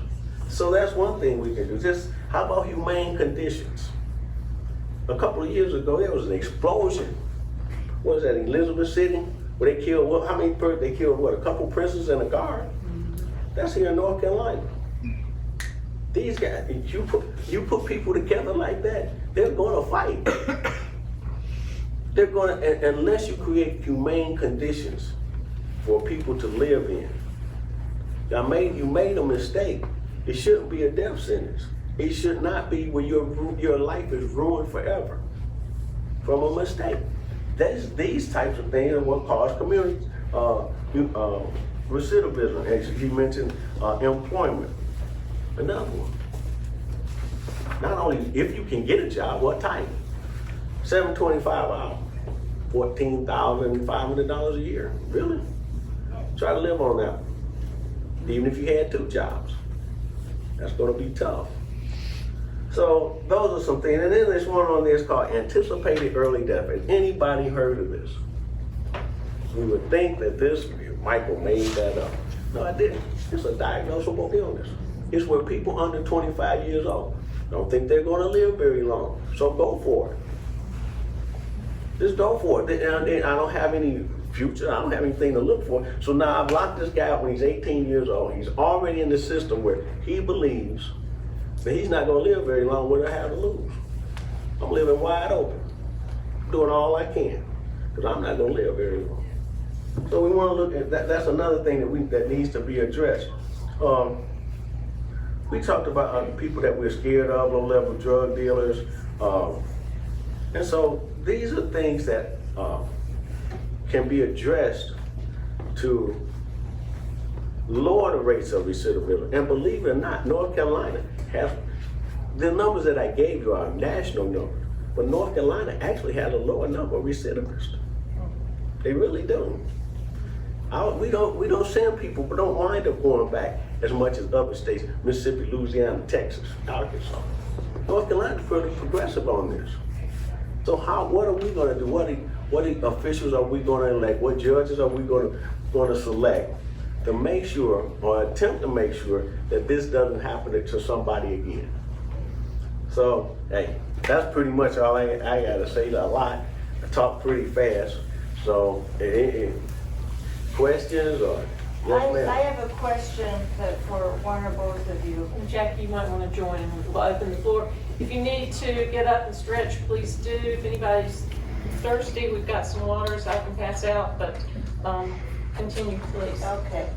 So that's one thing we can do. Just how about humane conditions? A couple of years ago, there was an explosion. What was that, Elizabeth City? Where they killed, they killed a couple prisoners and a guard? That's here in North Carolina. These guys, you put people together like that, they're gonna fight. They're gonna, unless you create humane conditions for people to live in. You made a mistake. It shouldn't be a death sentence. It should not be where your life is ruined forever from a mistake. These types of things are what cause community recidivism. Actually, you mentioned employment. Another one. Not only if you can get a job, what type? $7.25 hours, $14,500 a year. Really? Try to live on that. Even if you had 2 jobs, that's going to be tough. So those are some things. And then there's one on there called anticipated early death. Has anybody heard of this? We would think that Michael made that up. No, I didn't. It's a diagnosable illness. It's where people under 25 years old don't think they're going to live very long. So go for it. Just go for it. I don't have any future. I don't have anything to look for. So now I've locked this guy up when he's 18 years old. He's already in the system where he believes that he's not going to live very long. What do I have to lose? I'm living wide open, doing all I can, because I'm not going to live very long. So we want to look at that. That's another thing that needs to be addressed. We talked about people that we're scared of, low-level drug dealers. And so these are things that can be addressed to lower the rates of recidivism. And believe it or not, North Carolina has, the numbers that I gave you are national numbers, but North Carolina actually has a lower number of recidivists. They really do. We don't send people, but don't wind up going back as much as other states, Mississippi, Louisiana, Texas, Arkansas. North Carolina is pretty progressive on this. So what are we gonna do? What officials are we gonna elect? What judges are we gonna select to make sure, or attempt to make sure, that this doesn't happen to somebody again? So, hey, that's pretty much all I gotta say. A lot. I talk pretty fast. So, questions or? Yes, ma'am. I have a question for one or both of you. And Jackie, you might want to join and we'll open the floor. If you need to get up and stretch, please do. If anybody's thirsty, we've got some waters I can pass out, but continue, please. Okay.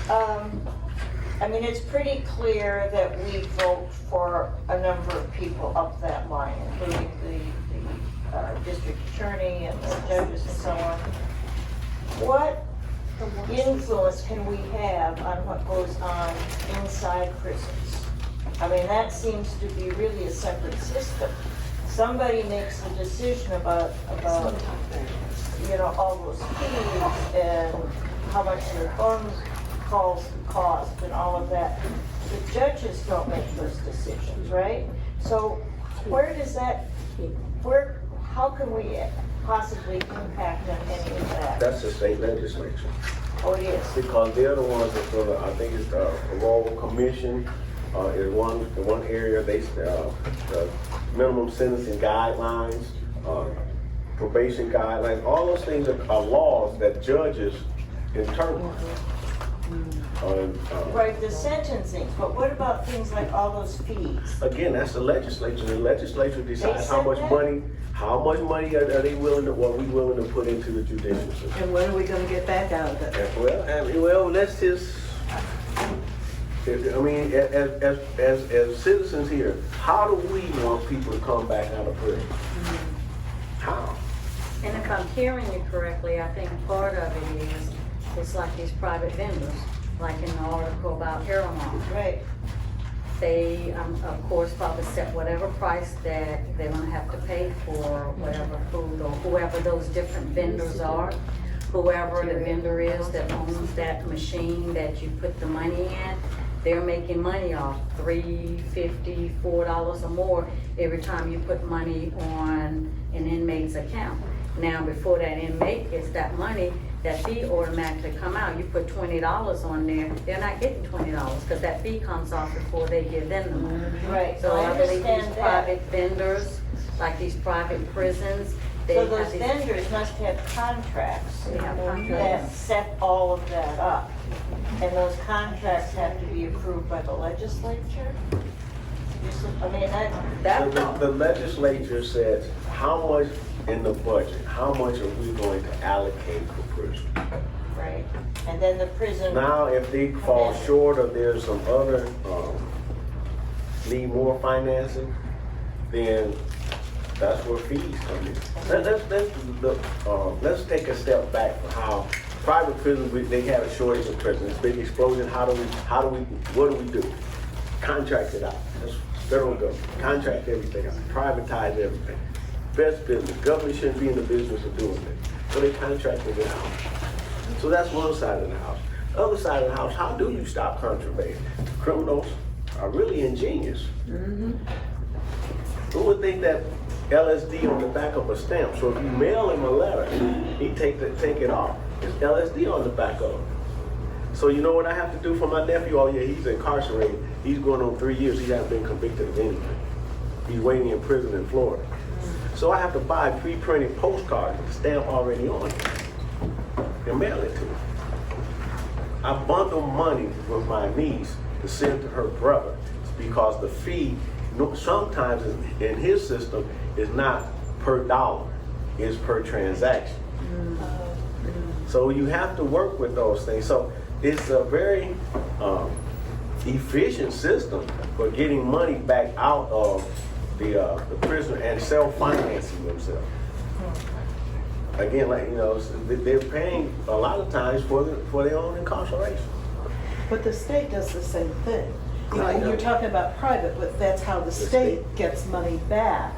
I mean, it's pretty clear that we vote for a number of people up that line, including the district attorney and the judges and so on. What influence can we have on what goes on inside prisons? I mean, that seems to be really a separate system. Somebody makes a decision about all those fees and how much their phone calls cost and all of that. The judges don't make those decisions, right? So how can we possibly impact on any of that? That's the state legislature. Oh, it is. Because they're the ones that sort of, I think it's the Rowan Commission, in one area, the minimum sentencing guidelines, probation guidelines, all those things are laws that judges interpret. Right, the sentencing, but what about things like all those fees? Again, that's the legislature. The legislature decides They how said much that? money are they willing to, what we willing to put into the judicial system. And when are we gonna get back out of it? Well, let's just, I mean, as citizens here, how do we want people to come back out of prison? How? And if I'm hearing you correctly, I think part of it is, it's like these private vendors, like in the article about heroin. Right. They, of course, probably set whatever price that they're gonna have to pay for whatever food or whoever those different vendors are. Whoever the vendor is that owns that machine that you put the money in, they're making money off $3.50, $4 or more every time you put money on an inmate's account. Now, before that inmate gets that money, that fee automatically come out. You put $20 on there, they're not getting $20 because that fee comes off before they give them the money. Right, So I believe these understand that. private vendors, like these private prisons, they So have those these. vendors must have contracts They have that contracts. set all of that up. And those contracts have to be approved by the legislature? I mean, That, The legislature says how much in the budget, how much are we going to allocate for prison? right, and then the prison. Now, if they fall short or there's some other, need more financing, then that's where fees come in. Let's take a step back for how private prisons, they had a shortage of prisons, big explosion. What do we do? Contract it out. That's federal government. Contract everything out. Privatize everything. Best business. Government shouldn't be in the business of doing it. So they contracted it out. So that's one side of the house. The other side of the house, how do you stop contraband? Criminals are really ingenious. Who would think that LSD on the back of a stamp? So if you mail him a letter, he take it off. It's LSD on the back of it. So you know what I have to do for my nephew? Oh yeah, he's incarcerated. He's going on 3 years. He hasn't been convicted of anything. He's waiting in prison in Florida. So I have to buy pre-printed postcards with the stamp already on it and mail it to him. I bundle money with my niece to send to her brother because the fee sometimes in his system is not per dollar, it's per transaction. So you have to work with those things. So it's a very efficient system for getting money back out of the prisoner and self-financing themselves. Again, like, you know, they're paying a lot of times for their own incarceration. But the state does the same thing. I know. You're talking about private, but that's how the state gets money back,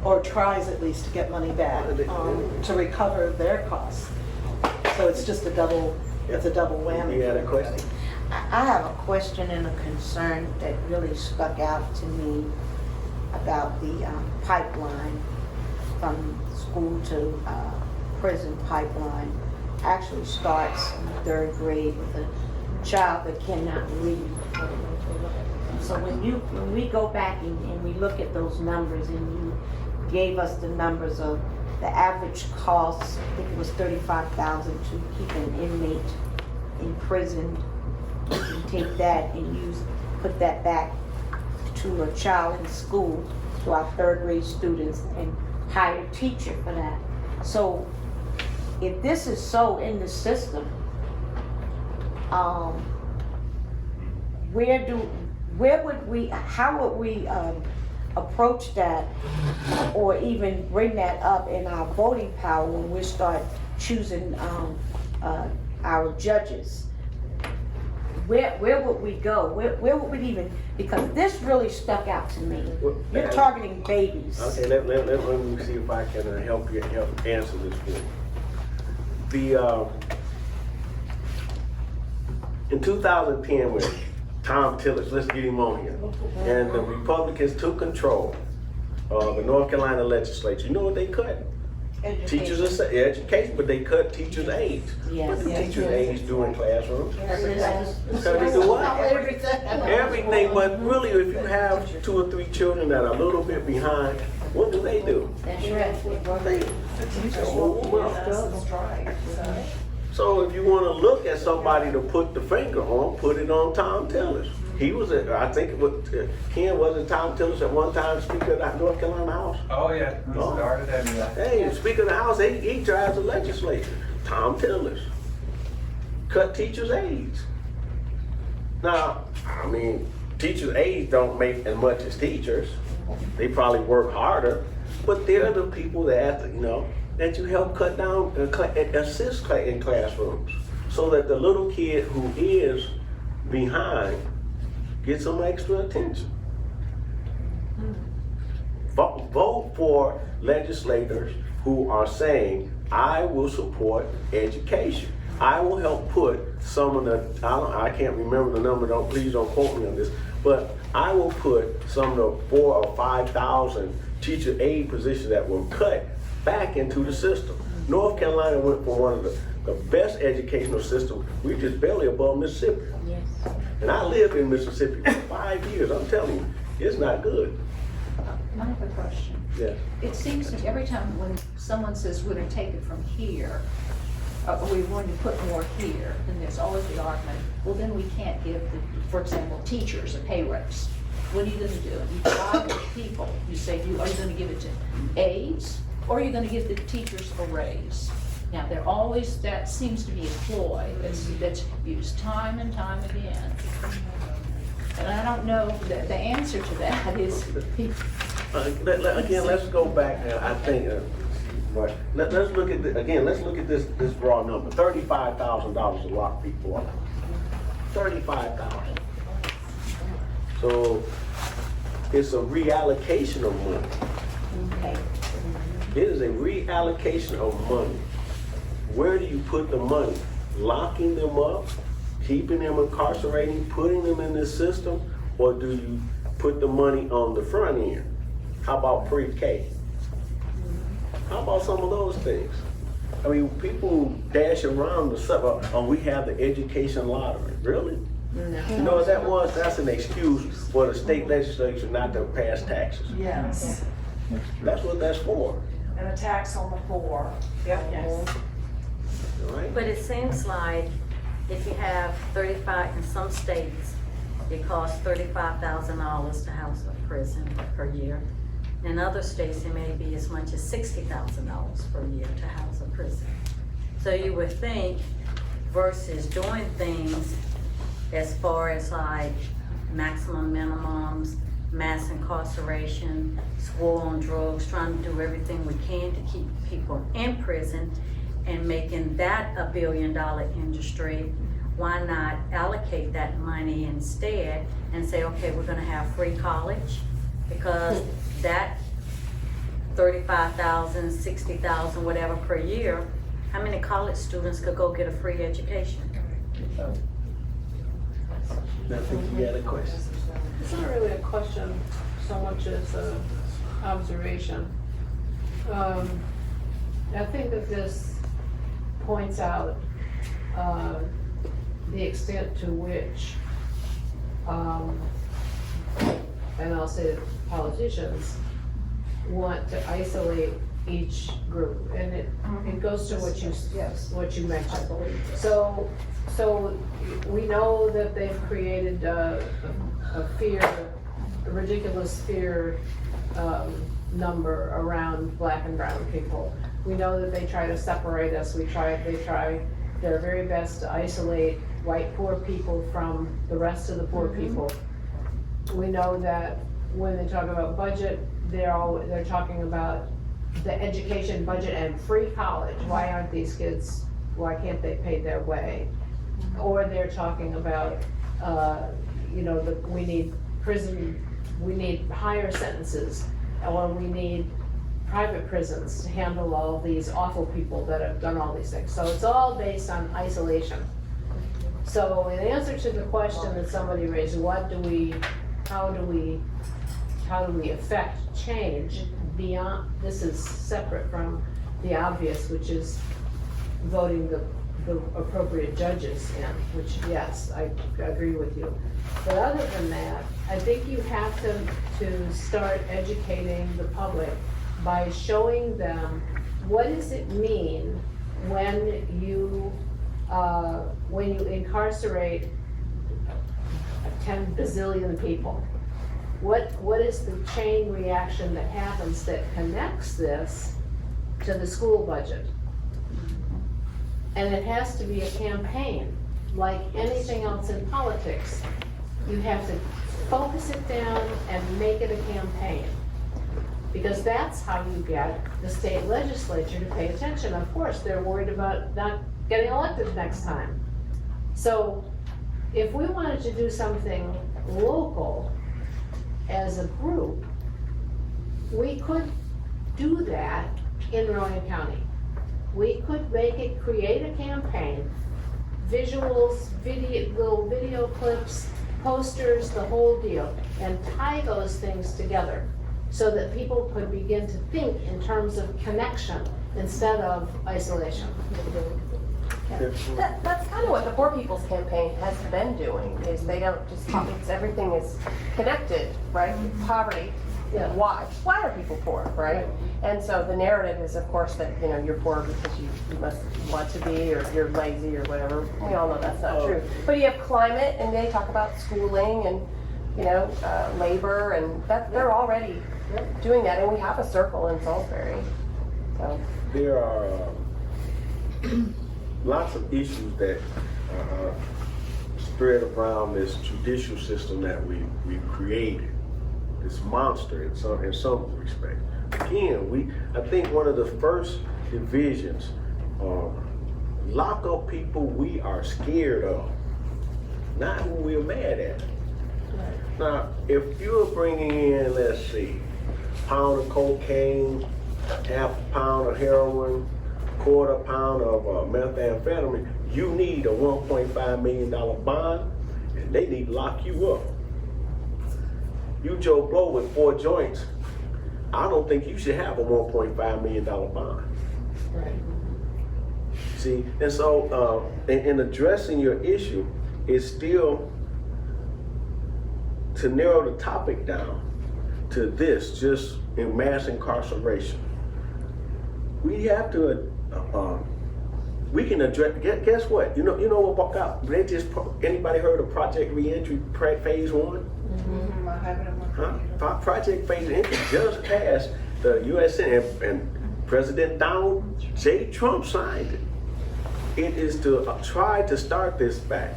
or tries at least to get money back, to recover their costs. So it's just it's a double whammy. You had a question? I have a question and a concern that really stuck out to me about the pipeline from school to prison pipeline. Actually starts in the 3rd grade with a child that cannot read. So when we go back and we look at those numbers, and you gave us the numbers of the average cost, I think it was $35,000 to keep an inmate in prison. You can take that and put that back to a child in school, to our 3rd grade students, and hire a teacher for that. So if this is so in the system, how would we approach that, or even bring that up in our voting power when we start choosing our judges? Where would we go? Where would we even, because this really stuck out to me. You're targeting babies. Okay, let me see if I can help answer this for you. In 2010, when Tom Tillis, let's get him on here, and the Republicans took control of the North Carolina legislature, you know what they cut? Teachers' education, but they cut teachers' aides. Yes. What do teachers' aides do in classrooms? So they do what? Everything, but really, if you have 2 or 3 children that are a little bit behind, what do? That's right. So if you want to look at somebody to put the finger on, put it on Tom Tillis. He was, I think it was, Ken, wasn't Tom Tillis at one time Speaker of the North Carolina House? Oh, yeah, we started that. Hey, Speaker of the House, he drives the legislature. Tom Tillis. Cut teachers' aides. Now, I mean, teachers' aides don't make as much as teachers. They probably work harder, but they're the people that, you know, that you help cut down, assist in classrooms, so that the little kid who is behind gets some extra attention. Vote for legislators who are saying, I will support education. I will help put some of the, I can't remember the number, please don't quote me on this, but I will put some of the 4,000 or 5,000 teacher aide positions that were cut back into the system. North Carolina went for one of the best educational systems. We're just barely above Mississippi. Yes. And I lived in Mississippi for 5 years. I'm telling you, it's not good. I have a question. Yes. It seems that every time when someone says we're going to take it from here, we're going to put more here, then there's always the argument, well, then we can't give, for example, teachers a pay raise. What are you going to do? You divide the people. You say, are you going to give it to aides, or are you going to give the teachers a raise? Now, there always, that seems to be a ploy that's used time and time again. And I don't know, the answer to that is Again, let's go back now. I think, let's look at this raw number. $35,000 is a lot of people. $35,000. So it's a reallocation of money. Okay. It is a reallocation of money. Where do you put the money? Locking them up, keeping them incarcerated, putting them in this system, or do you put the money on the front end? How about pre-K? How about some of those things? I mean, people dash around the stuff. Oh, we have the education lottery. Really? No. You know what that was? That's an excuse for the state legislature not to pass taxes. Yes. That's what that's for. And a tax on the poor. Yes. Right? But it seems like if you have 35, in some states, it costs $35,000 to house a prison per year. In other states, it may be as much as $60,000 per year to house a prison. So you would think, versus doing things as far as like maximum minimums, mass incarceration, war on drugs, trying to do everything we can to keep people in prison and making that a billion-dollar industry. Why not allocate that money instead and say, okay, we're gonna have free college? Because that 35,000, 60,000, whatever per year, how many college students could go get a free education? I think you got a question. It's not really a question so much as an observation. I think that this points out the extent to which, and I'll say politicians, want to isolate each group. And it goes to what you mentioned. So we know that they've created a fear, a ridiculous fear number around black and brown people. We know that they try to separate us. They try their very best to isolate white poor people from the rest of the poor people. We know that when they talk about budget, they're talking about the education budget and free college. Why aren't these kids, why can't they pay their way? Or they're talking about, we need prison, we need higher sentences, or we need private prisons to handle all these awful people that have done all these things. So it's all based on isolation. So in answer to the question that somebody raised, how do we affect change beyond, this is separate from the obvious, which is voting the appropriate judges in, which, yes, I agree with you. But other than that, I think you have to start educating the public by showing them what does it mean when you incarcerate 10 bazillion people. What is the chain reaction that happens that connects this to the school budget? And it has to be a campaign, like anything else in politics. You have to focus it down and make it a campaign. Because that's how you get the state legislature to pay attention. Of course, they're worried about not getting elected next time. So if we wanted to do something local as a group, we could do that in Rowan County. We could create a campaign, visuals, little video clips, posters, the whole deal, and tie those things together so that people could begin to think in terms of connection instead of isolation. That's kind of what the Poor People's Campaign has been doing, is they don't just talk, it's everything is connected, right? Poverty, Yeah. why are people poor, right? And so the narrative is, of course, that, you're poor because you must want to be, or you're lazy, or whatever. We all know that's not true. But you have climate, and they talk about schooling, and, labor, and they're already doing that, and we have a circle in Salisbury, so. There are lots of issues that spread around this judicial system that we created, this monster in some respect. Again, I think one of the first divisions, lock up people we are scared of, not who we're mad at. Now, if you're bringing in, let's see, a pound of cocaine, half a pound of heroin, quarter pound of methamphetamine, you need a $1.5 million bond, and they need to lock you up. You Joe Blow with 4 joints, I don't think you should have a $1.5 million bond. Right. See, and so in addressing your issue, is still to narrow the topic down to this, just in mass incarceration. We have to, we can address, guess what? You know what about, anybody heard of Project Reentry Phase 1? Huh? Project Phase Reentry just passed the U.S. Senate, and President Donald J. Trump signed it. It is to try to start this back.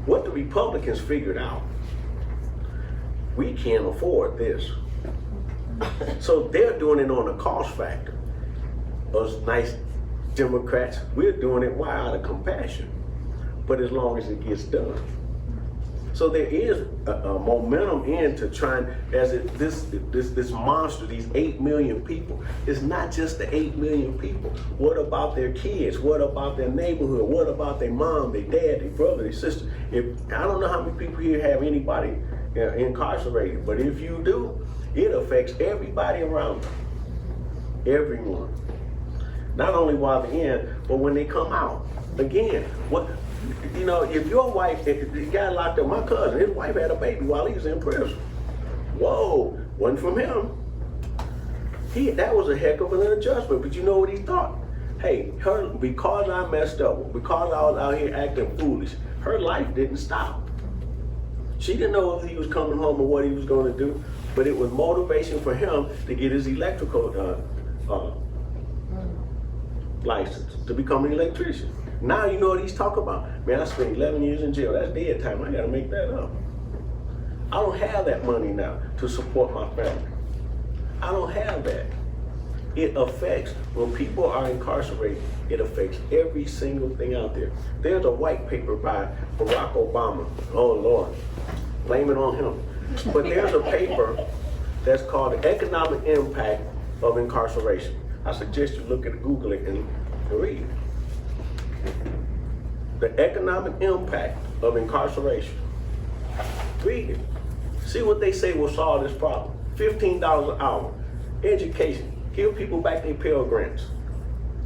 What the Republicans figured out, we can't afford this. So they're doing it on a cost factor. Us nice Democrats, we're doing it why? Out of compassion. But as long as it gets done. So there is a momentum into trying, this monster, these 8 million people. It's not just the 8 million people. What about their kids? What about their neighborhood? What about their mom, their dad, their brother, their sister? I don't know how many people here have anybody incarcerated, but if you do, it affects everybody around them. Everyone. Not only while they're in, but when they come out. Again, if your wife, if the guy locked up, my cousin, his wife had a baby while he was in prison. Whoa, wasn't from him. That was a heck of an adjustment, but you know what he thought? Hey, because I messed up, because I was out here acting foolish, her life didn't stop. She didn't know if he was coming home or what he was going to do, but it was motivation for him to get his electrical license, to become an electrician. Now you know what he's talking about. Man, I spent 11 years in jail. That's dead time. I gotta make that up. I don't have that money now to support my family. I don't have that. It affects, when people are incarcerated, it affects every single thing out there. There's a white paper by Barack Obama. Oh Lord, blame it on him. But there's a paper that's called The Economic Impact of Incarceration. I suggest you look at Google it and read. The economic impact of incarceration. Read it. See what they say will solve this problem. $15 an hour. Education. Give people back their Pell Grants.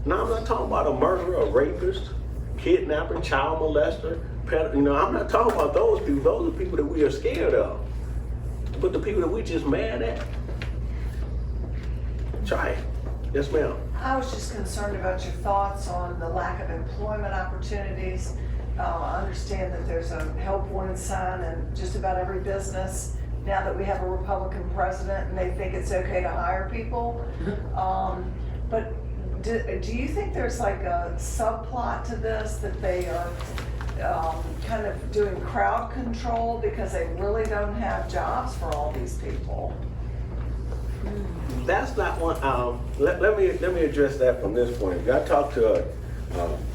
Now I'm not talking about a murderer, a rapist, kidnapper, child molester, I'm not talking about those people. Those are people that we are scared of. But the people that we just mad at, try it. Yes, ma'am. I was just concerned about your thoughts on the lack of employment opportunities. I understand that there's a help wanted sign in just about every business now that we have a Republican president and they think it's okay to hire people. But do you think there's like a subplot to this, that they are kind of doing crowd control because they really don't have jobs for all these people? That's not one. Let me address that from this point. I talked to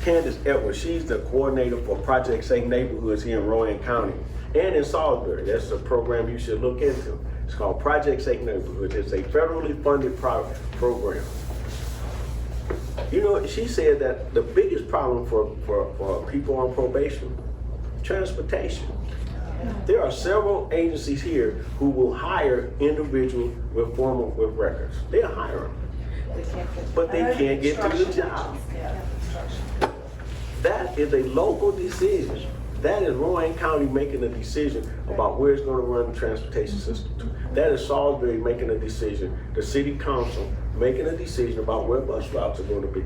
Candace Edwards. She's the coordinator for Project Safe Neighborhoods here in Rowan County and in Salisbury. That's a program you should look into. It's called Project Safe Neighborhoods. It's a federally funded program. She said that the biggest problem for people on probation, transportation. There are several agencies here who will hire individuals with records. They'll hire them, but they can't get to the job. That is a local decision. That is Rowan County making a decision about where it's going to run the transportation system to. That is Salisbury making a decision. The city council making a decision about where bus routes are going to be.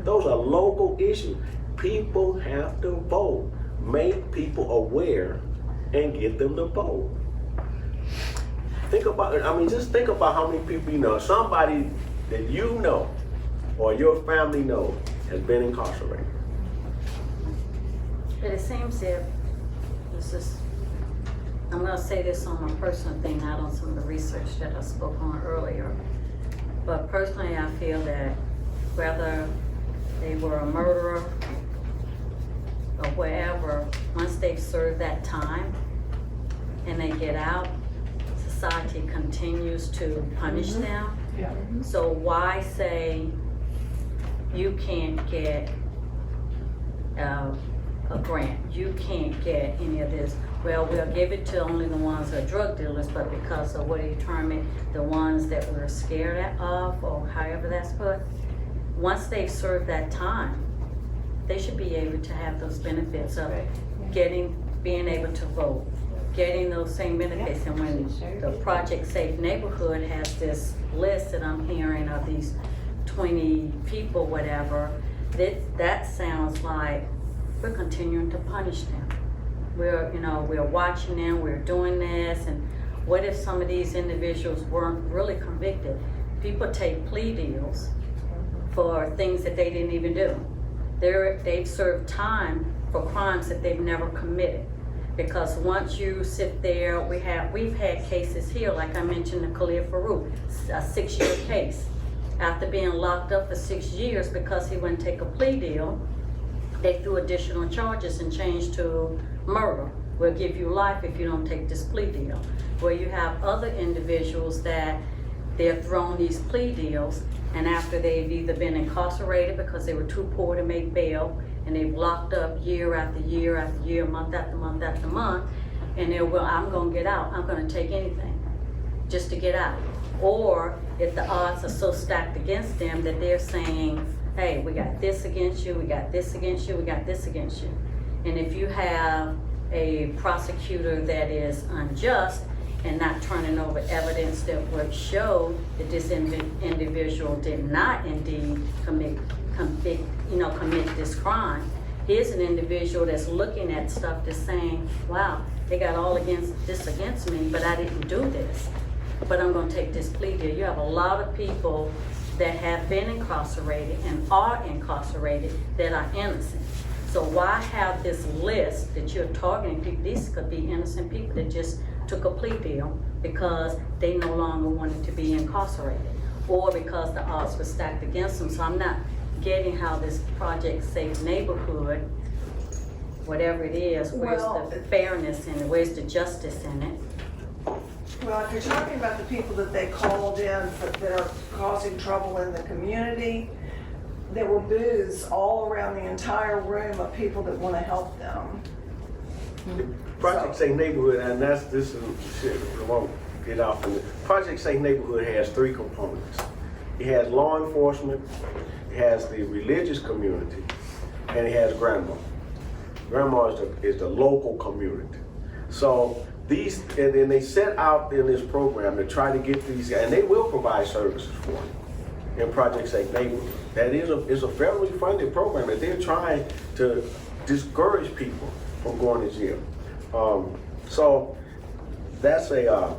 Those are local issues. People have to vote. Make people aware and get them to vote. Just think about how many people you know. Somebody that you know or your family knows has been incarcerated. But it seems that I'm going to say this on my personal thing, not on some of the research that I spoke on earlier. But personally, I feel that whether they were a murderer or wherever, once they've served that time and they get out, society continues to punish them. Yeah. So why say you can't get a grant, you can't get any of this? Well, we'll give it to only the ones that are drug dealers, but because of what do you term it, the ones that we're scared of, or however that's put, once they've served that time, they should be able to have those benefits of being able to vote, getting those same benefits. And when the Project Safe Neighborhood has this list that I'm hearing of these 20 people, whatever, that sounds like we're continuing to punish them. We're watching them, we're doing this, and what if some of these individuals weren't really convicted? People take plea deals for things that they didn't even do. They've served time for crimes that they've never committed. Because once you sit there, we've had cases here, like I mentioned, the Khalil Farouk, a 6-year case. After being locked up for 6 years because he wouldn't take a plea deal, they threw additional charges and changed to murder. We'll give you life if you don't take this plea deal. Where you have other individuals that they're thrown these plea deals, and after they've either been incarcerated because they were too poor to make bail, and they've locked up year after year after year, month after month after month, and they're, well, I'm gonna get out, I'm gonna take anything just to get out. Or if the odds are so stacked against them that they're saying, hey, we got this against you, we got this against you, we got this against you. And if you have a prosecutor that is unjust and not turning over evidence that would show that this individual did not indeed commit this crime, here's an individual that's looking at stuff that's saying, wow, they got all against me, but I didn't do this. But I'm gonna take this plea deal. You have a lot of people that have been incarcerated and are incarcerated that are innocent. So why have this list that you're targeting people? These could be innocent people that just took a plea deal because they no longer wanted to be incarcerated, or because the odds were stacked against them. So I'm not getting how this Project Safe Neighborhood, whatever it is, where's the fairness in it, where's the justice in it? Well, if you're talking about the people that they called in that are causing trouble in the community, there were booths all around the entire room of people that want to help them. Project Safe Neighborhood, and this is shit, I won't get off of it. Project Safe Neighborhood has 3 components. It has law enforcement, it has the religious community, and it has grandma. Grandma is the local community. So these, and then they set out in this program to try to get these, and they will provide services for them in Project Safe Neighborhood. That is a federally funded program that they're trying to discourage people from going to jail. So that's a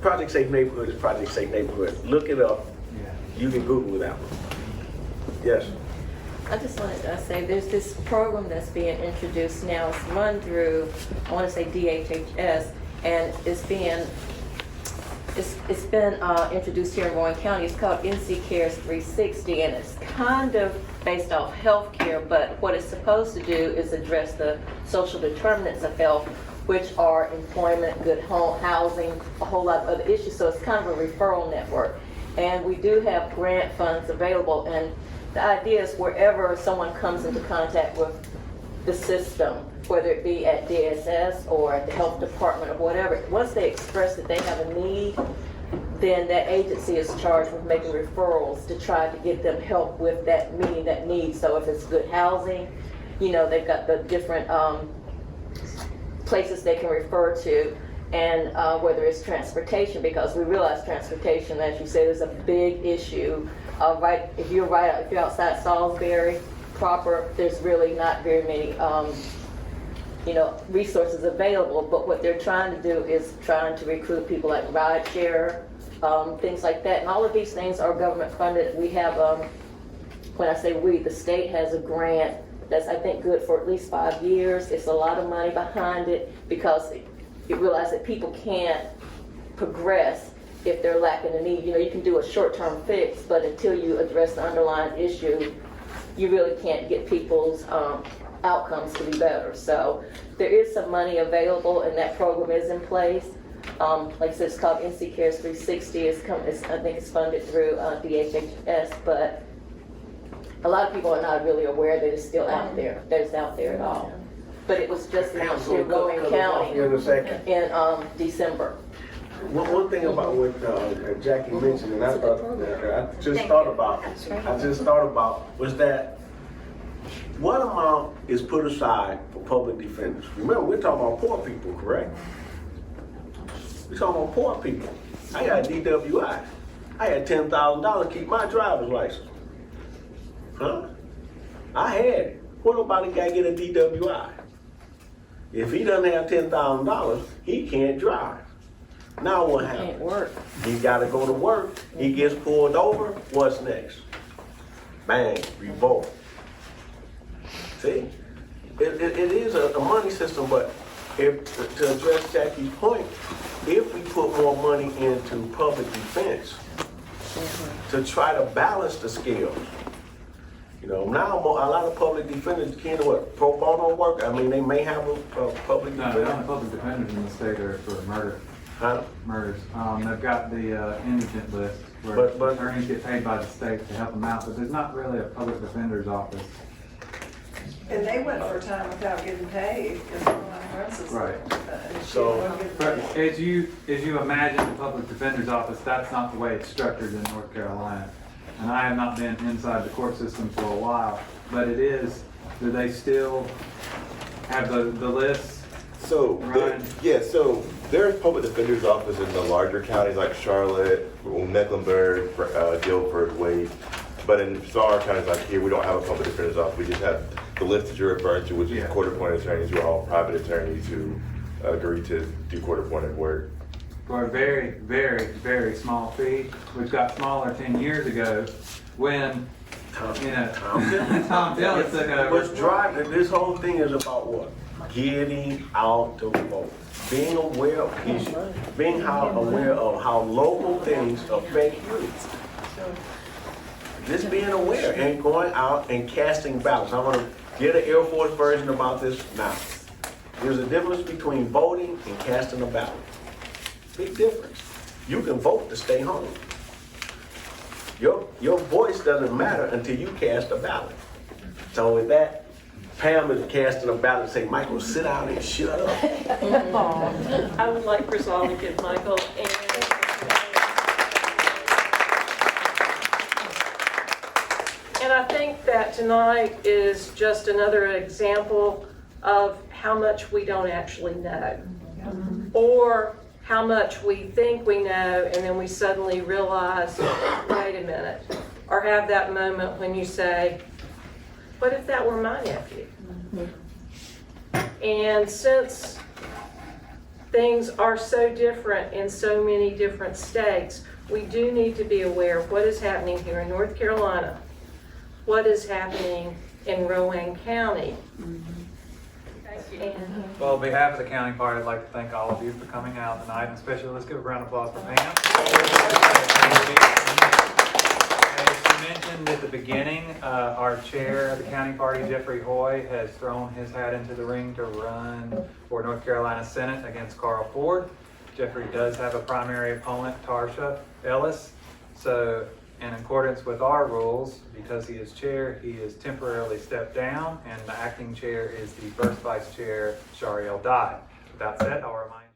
Project Safe Neighborhood is Project Safe Neighborhood. Look it up. You can Google that one. Yes. I just wanted to say there's this program that's being introduced now. It's run through, I want to say DHHS, and it's been introduced here in Rowan County. It's called NC Cares 360, and it's kind of based off healthcare, but what it's supposed to do is address the social determinants of health, which are employment, good home, housing, a whole lot of other issues. So it's kind of a referral network. And we do have grant funds available, and the idea is wherever someone comes into contact with the system, whether it be at DSS or at the health department or whatever, once they express that they have a need, then that agency is charged with making referrals to try to get them help with that, meeting that need. So if it's good housing, you know, they've got the different places they can refer to, and whether it's transportation, because we realize transportation, as you said, is a big issue. If you're outside Salisbury proper, there's really not very many resources available. But what they're trying to do is trying to recruit people like rideshare, things like that. And all of these things are government funded. We have, when I say we, the state has a grant that's, I think, good for at least 5 years. It's a lot of money behind it because you realize that people can't progress if they're lacking a need. You know, you can do a short-term fix, but until you address the underlying issue, you really can't get people's outcomes to be better. So there is some money available, and that program is in place. Like I said, it's called NC Cares 360. I think it's funded through DHHS, but a lot of people are not really aware that it's still out there, that it's out there at all. But it was just launched in Rowan County in December. One thing about what Jackie mentioned, and I just thought about was that what amount is put aside for public defenders? Remember, we're talking about poor people, correct? We're talking about poor people. I got a DWI. I had $10,000 to keep my driver's license. Huh? I had it. What about a guy get a DWI? If he doesn't have $10,000, he can't drive. Now what happens? Can't work. He got to go to work. He gets pulled over. What's next? Bang, revolt. See, it is a money system, but if, to address Jackie's point, if we put more money into public defense to try to balance the scales, you know, now a lot of public defenders can't do what, pro bono work. I mean, they may have a public No, defender. not the public defenders in the state are for murder. Huh? Murders. They've got the indigent list where But- attorneys get paid by the state to help them out, but there's not really a public defender's office. And they went for time without getting paid, because Rowan Francis. Right. And she So- wasn't getting But paid. as you imagine the public defender's office, that's not the way it's structured in North Carolina. And I have not been inside the court system for a while, but it is, do they still have the list? So, Ryan? so there's public defender's office in the larger counties like Charlotte, Mecklenburg, Guilford, Wade. But in smaller counties like here, we don't have a public defender's office. We just have the list that you're referring to, which is Yeah. court-appointed attorneys who are all private attorneys who agree to do court-appointed work. For a very, very, very small fee, which got smaller 10 years ago when, you know, Tom Dillon took over. What's driving this whole thing is about what? Getting out to vote. Being aware of issues. Being aware of how local things affect you. Just being aware and going out and casting ballots. I'm gonna get an Air Force version about this now. There's a difference between voting and casting a ballot. Big difference. You can vote to stay home. Your voice doesn't matter until you cast a ballot. So with that, Pam is casting a ballot and say, Michael, sit down and shut up. I would like first of all to give Michael and I think that tonight is just another example of how much we don't actually know. Or how much we think we know and then we suddenly realize, wait a minute. Or have that moment when you say, what if that were my nephew? And since things are so different in so many different states, we do need to be aware of what is happening here in North Carolina, what is happening in Rowan County. And Well, on behalf of the county party, I'd like to thank all of you for coming out tonight, and especially let's give a round of applause for Pam. As you mentioned at the beginning, our chair of the county party, Jeffrey Hoy, has thrown his hat into the ring to run for North Carolina Senate against Carl Ford. Jeffrey does have a primary opponent, Tarsha Ellis. So in accordance with our rules, because he is chair, he is temporarily stepped down, and the acting chair is the first vice chair, Shariel Dye. With that said, I'll remind